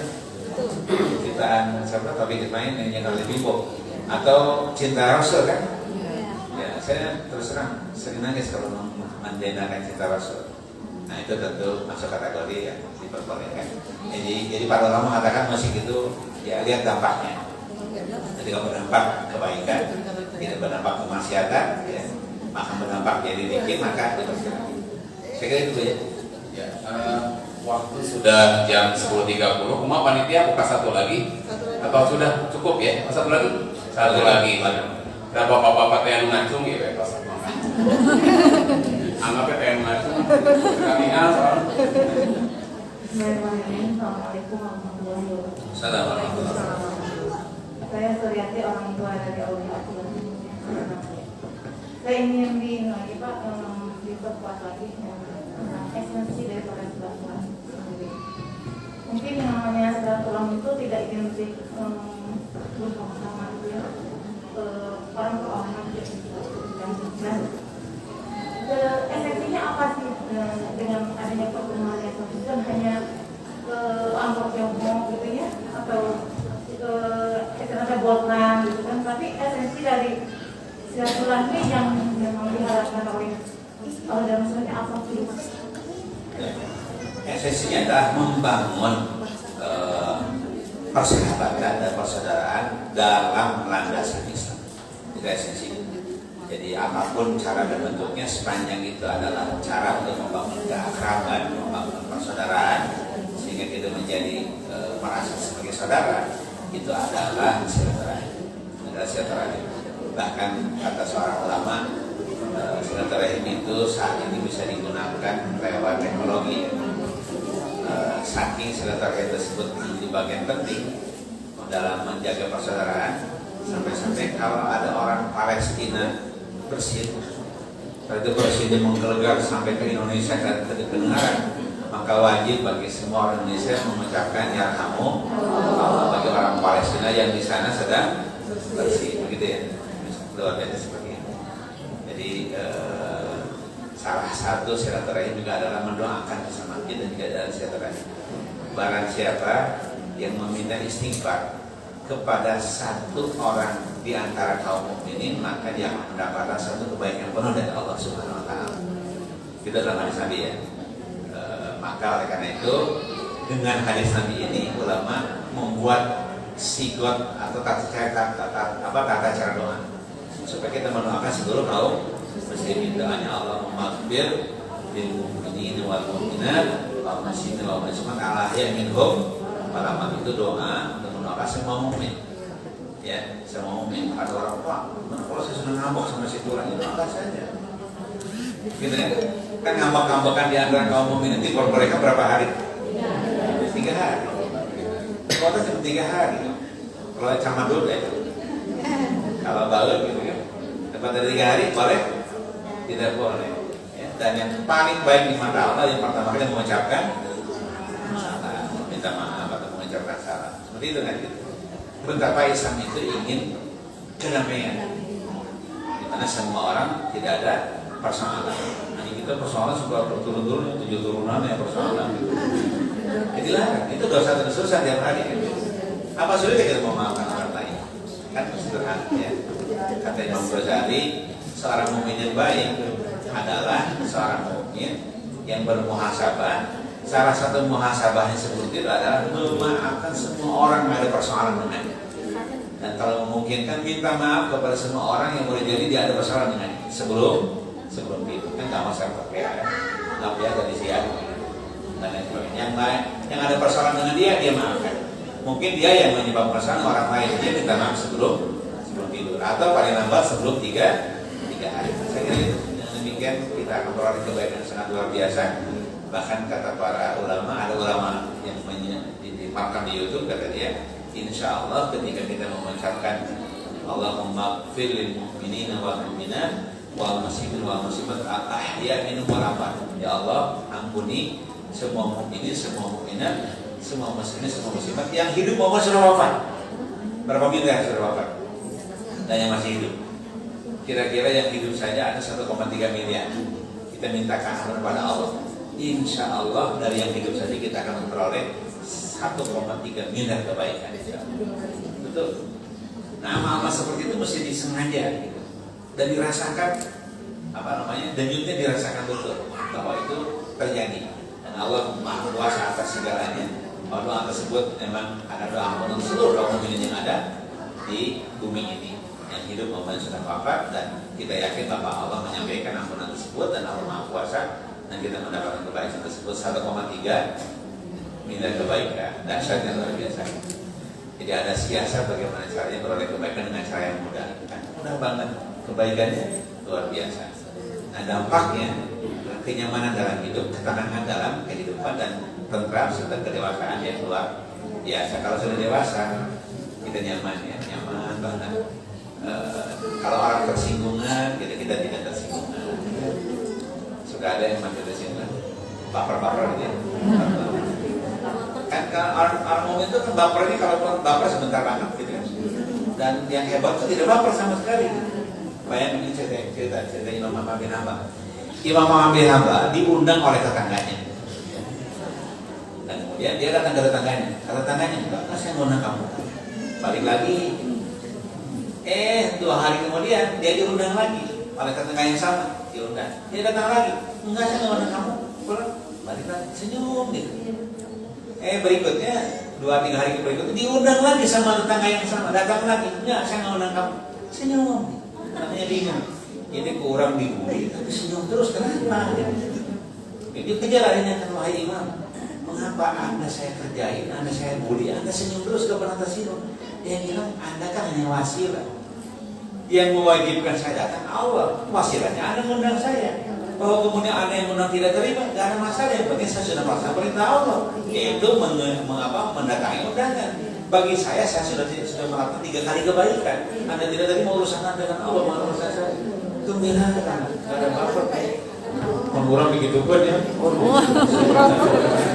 Ciptaan siapa tapi main yang kali Bimbo atau Cinta Rasul kan? Ya, saya terus terang sering nangis kalau mendengarkan Cinta Rasul. Nah, itu tentu masuk kategori yang diperbolehkan. Jadi para ulama mengatakan musik itu ya lihat dampaknya. Jadi kalau berdampak kebaikan, tidak berdampak kemaksiatan, ya, maka berdampak jadi dikit maka dipersilakan. Saya kira itu ya. Ya, waktu sudah jam 10.30. Rumah panitia buka satu lagi atau sudah cukup ya? Satu lagi? Satu lagi. Ada bapak-bapak yang ngacung ya pas makan. Anggapnya kayak ngacung. Kami soal. Assalamualaikum warahmatullahi wabarakatuh. Assalamualaikum. Saya Suryati, orang tua dari Aulia. Saya ingin diperkuat lagi esensi daripada silaturahmi sendiri. Mungkin yang namanya silaturahmi itu tidak identik bersama-sama itu ya, orang ke orang dan esensinya apa sih dengan adanya pertemuan yang bukan hanya amplop Tiongkok gitu ya, atau istilahnya botlan gitu kan, tapi esensi dari silaturahmi yang memang diharapkan oleh dalam sebenarnya apa sih? Esensinya adalah membangun persahabatan dan persaudaraan dalam landasan Islam. Itu esensinya. Jadi apapun cara dan bentuknya, sepanjang itu adalah cara untuk membangun keakraban, membangun persaudaraan, sehingga kita menjadi merasa sebagai saudara, itu adalah silaturahim. Bahkan kata seorang ulama, silaturahim itu saat ini bisa digunakan lewat teknologi. Saking silaturahim tersebut menjadi bagian penting dalam menjaga persaudaraan, sampai-sampai kalau ada orang Palestina bersin, itu bersin menggelegar sampai ke Indonesia dan kedengaran, maka wajib bagi semua orang Indonesia mengucapkan yarhamu bagi orang Palestina yang di sana sedang bersin, begitu ya. Luar biasa seperti itu. Jadi salah satu silaturahim juga adalah mendoakan bersama kita juga dalam silaturahim. Barang siapa yang meminta istighfar kepada satu orang di antara kaum mukminin, maka dia akan mendapatkan satu kebaikan penuh dari Allah Subhanahu wa taala. Kita dalam hadis Nabi ya. Maka oleh karena itu dengan hadis Nabi ini ulama membuat sigot atau tata cara doa supaya kita mendoakan seluruh kaum muslimin. Doanya Allahumma maghfir lil mu'minin wal mu'minat wal muslimin wal muslimat ala minhum wal itu doa untuk mendoakan semua mukmin. Ya, semua mukmin. Ada orang tua, kalau saya sudah ngambek sama si Tuhan itu doakan saja. Gitu kan ngambek-ngambekan di antara kaum mukmin nanti for mereka berapa hari? 3 hari. Kalau cuma 3 hari. Kalau camat dulu ya. Kalau baru gitu kan. Lepas dari 3 hari boleh? Tidak boleh. Ya. Dan yang paling baik di mata Allah yang pertama kali mengucapkan salah, minta maaf atau mengucapkan salah. Seperti itu kan gitu. Betapa Islam itu ingin kedamaian. Di mana semua orang tidak ada persoalan. Hanya kita persoalan suka berturun-turun 7 turunan ya persoalan. Jadilah itu dosa terus-terusan tiap hari kan. Apa sulitnya kita memaafkan orang lain? Kan sederhana ya. Kata Imam Ghazali, seorang mukmin yang baik adalah seorang mukmin yang bermuhasabah. Salah satu muhasabahnya seperti itu adalah memaafkan semua orang yang ada persoalan dengannya. Dan kalau memungkinkan minta maaf kepada semua orang yang boleh jadi dia ada persoalan dengannya sebelum itu kan nggak masalah ya. Nggak biasa dari siang dan lain sebagainya. Yang ada persoalan dengan dia maafkan. Mungkin dia yang menyebabkan persoalan orang lain, dia minta maaf sebelum tidur atau paling lambat sebelum 3 hari. Saya kira itu. Dengan demikian kita akan beroleh kebaikan sangat luar biasa. Bahkan kata para ulama, ada ulama yang dimakan di YouTube, kata dia, insya Allah ketika kita mengucapkan Allahumma ighfir lil mu'minina wal mu'minat wal muslimin wal muslimat al ahya minhum wal amwat. Ya Allah, ampuni semua mukminin, semua mukminat, semua muslimin, semua muslimat yang hidup maupun sudah wafat. Berapa miliar yang sudah wafat? Dan yang masih hidup. Kira-kira yang hidup saja ada 1,3 miliar. Kita mintakan kepada Allah. Insya Allah dari yang hidup saja kita akan memperoleh 1,3 miliar kebaikan. Betul. Nah, amal-amal seperti itu mesti disengaja gitu. Dan dirasakan denyutnya dirasakan betul bahwa itu terjadi. Dan Allah Maha Kuasa atas segalanya. Doa tersebut memang ada doa untuk seluruh kaum mukminin yang ada di bumi ini yang hidup maupun sudah wafat, dan kita yakin bahwa Allah menyampaikan ampunan tersebut dan Allah Maha Kuasa dan kita mendapatkan kebaikan tersebut 1,3 miliar kebaikan. Dahsyatnya luar biasa. Jadi ada siasat bagaimana caranya beroleh kebaikan dengan cara yang mudah. Kan mudah banget, kebaikannya luar biasa. Nah, dampaknya kenyamanan dalam hidup, ketenangan dalam kehidupan, dan tentram serta kedewasaan yang luar biasa. Kalau sudah dewasa kita nyaman ya, nyaman banget. Kalau orang tersinggungan, kita tidak tersinggungan. Sudah ada yang masih tersinggungan, baper-baper gitu ya. Kan orang mukmin itu kan bapernya kalau baper sebentar banget gitu kan. Dan yang hebat itu tidak baper sama sekali. Bayangin ini cerita Imam Ahmad bin Hanbal. Imam Ahmad bin Hanbal diundang oleh tetangganya. Dan kemudian dia datang ke tetangganya. Kata tetangganya, enggak, saya ngundang kamu. Balik lagi. 2 hari kemudian dia diundang lagi oleh tetangga yang sama. Diundang. Dia datang lagi. Enggak, saya ngundang kamu. Pulang. Balik lagi. Senyum gitu. Berikutnya 2-3 hari berikutnya diundang lagi sama tetangga yang sama, datang lagi, enggak, saya nggak undang kamu, senyum, namanya bingung, ini kurang dibully, tapi senyum terus, kenapa? Jadi kejar akhirnya, wahai imam, mengapa anda saya kerjain, anda saya bully, anda senyum terus ke atas itu? Dia bilang, anda kan hanya wasilah, yang mewajibkan saya datang Allah, wasilahnya anda mengundang saya. Bahwa kemudian ada yang menang tidak terima, tidak ada masalah. Yang penting saya sudah melaksanakan perintah Allah, yaitu mendatangi undangan. Bagi saya sudah melakukan 3 kali kebaikan. Anda tidak terima urusan Anda dengan Allah, malah urusan saya. Itu beda, tidak ada apa-apa. Mengurang begitu pun ya.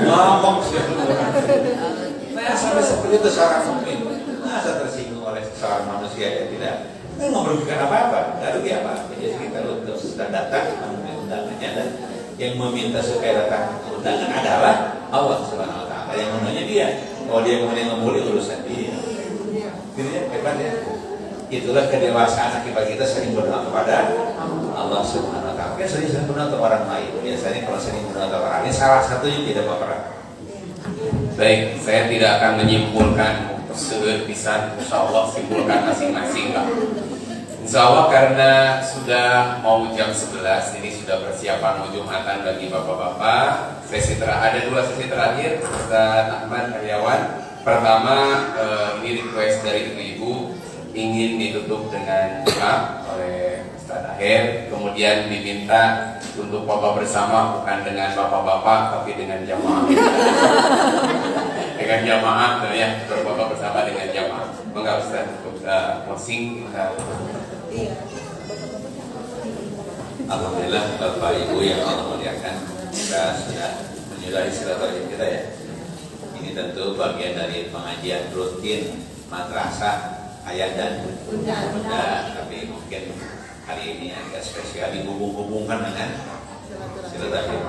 Ngomong saya sampai seperti itu seorang mukmin. Masa tersinggung oleh seorang manusia yang tidak merugikan apa-apa, tidak rugi apa-apa. Jadi kita untuk sudah datang undangannya, dan yang meminta supaya datang undangan adalah Allah Subhanahu wa Ta'ala, yang mengundangnya dia. Kalau dia kemudian membuli urusan dia, gitu ya, hebat ya. Itulah kedewasaan akibat kita sering berdoa kepada Allah Subhanahu wa Ta'ala. Kita sering berdoa ke orang lain. Biasanya kalau sering berdoa ke orang lain, salah satunya tidak baperan. Baik, saya tidak akan menyimpulkan segepisan, insya Allah simpulkan masing-masing lah. Insya Allah karena sudah mau jam 11, ini sudah persiapan mau Jumatan bagi bapak-bapak. Ada 2 sesi terakhir, Ustaz Ahmad karyawan. Pertama, ini request dari ibu-ibu ingin ditutup dengan doa oleh Ustaz Akhir. Kemudian diminta untuk bapak bersama bukan dengan bapak-bapak tapi dengan jamaah. Dengan jamaah ya, bapak bersama dengan jamaah. Mengapa Ustaz untuk closing kita. Alhamdulillah Bapak Ibu yang Allah muliakan, kita sudah menyudahi silaturahim kita ya. Ini tentu bagian dari pengajian rutin madrasah ayah dan bunda, tapi mungkin hari ini agak spesial dihubung-hubungkan dengan silaturahim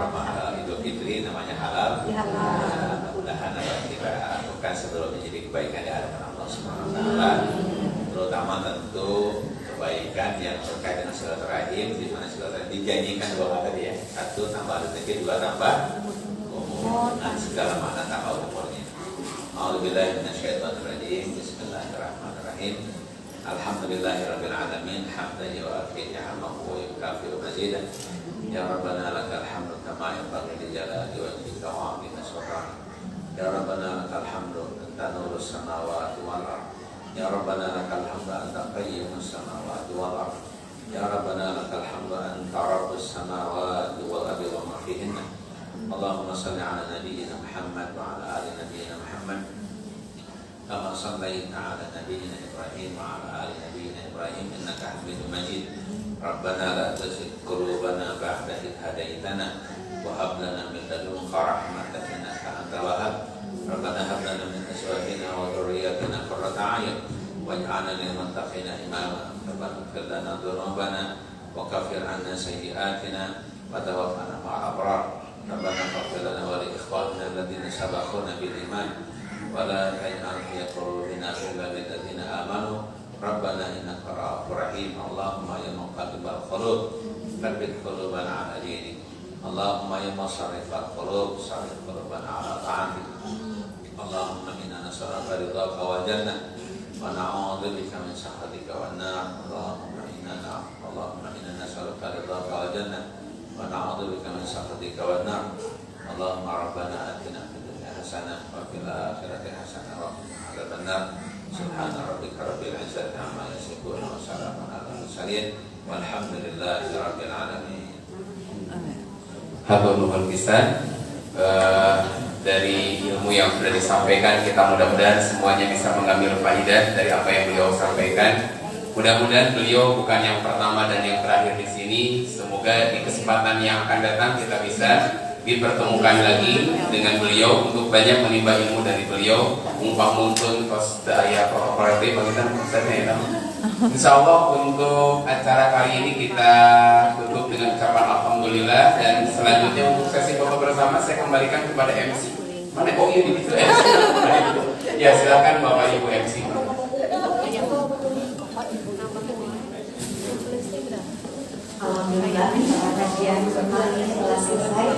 Idul Fitri, namanya halal. Mudah-mudahan apa yang kita lakukan sebelum menjadi kebaikan di hadapan Allah Subhanahu wa taala, terutama tentu kebaikan yang terkait dengan silaturahim, di mana silaturahim dijanjikan 2 kata ya. 1 tambah rezeki, 2 tambah umur, dan segala makna tambah umurnya. A'udzubillahi minasyaitonirrajim. Bismillahirrahmanirrahim. Alhamdulillahirabbil alamin, hamdan yu'afi ni'amahu wa yukafi'u mazidah. Ya Rabbana lakal hamdu kama yanbaghi li jalali wajhika wa 'azimi sultanik. Ya Rabbana lakal hamdu anta nurus samawati wal ardh. Ya Rabbana lakal hamdu anta qayyimus samawati wal ardh. Ya Rabbana lakal hamdu anta rabbus samawati wal ardi wa ma fihinna. Allahumma salli ala nabiyyina Muhammad wa ala ali nabiyyina Muhammad kama shallaita ala nabiyyina Ibrahim wa ala ali nabiyyina Ibrahim innaka Hamidum Majid. Rabbana la tuzigh qulubana ba'da idh hadaytana wa hab lana min ladunka rahmatan innaka antal wahhab. Rabbana hab lana min azwajina wa dhurriyyatina qurrata a'yun waj'alna lil muttaqina imama. Rabbana ighfir lana dhunubana wa kaffir 'anna sayyi'atina wa tawaffana ma'al abrar. Rabbana ighfir lana wa li ikhwanina alladziina sabaquna bil iman wa la taj'al fi qulubina ghillan lil ladziina amanu. Rabbana innaka ra'ufur rahim. Allahumma ya muqallibal qulub tsabbit qulubana 'ala dinik. Allahumma ya musarrifal qulub sarrif qulubana 'ala ta'atik. Allahumma inna nas'aluka ridhaka wal jannah wa na'udzubika min sakhatika wan nar. Allahumma inna nas'aluka ridhaka wal jannah wa na'udzubika min sakhatika wan nar. Allahumma rabbana atina fid dunya hasanah wa fil akhirati hasanah wa qina adzaban nar. Subhana rabbika rabbil izzati amma yasifun wa salamun alal mursalin walhamdulillahi rabbil alamin. Hatur nuhun pisan. Dari ilmu yang sudah disampaikan, kita mudah-mudahan semuanya bisa mengambil faidah dari apa yang beliau sampaikan. Mudah-mudahan beliau bukan yang pertama dan yang terakhir di sini. Semoga di kesempatan yang akan datang kita bisa dipertemukan lagi dengan beliau untuk banyak menimba ilmu dari beliau. Mumpang muntun kos daya kooperatif bagian pesannya ya. Insya Allah untuk acara kali ini kita tutup dengan ucapan alhamdulillah, dan selanjutnya untuk sesi foto bersama saya kembalikan kepada MC. Mana? Oh iya itu MC. Ya silakan Bapak Ibu MC. Alhamdulillah, kajian kali telah selesai.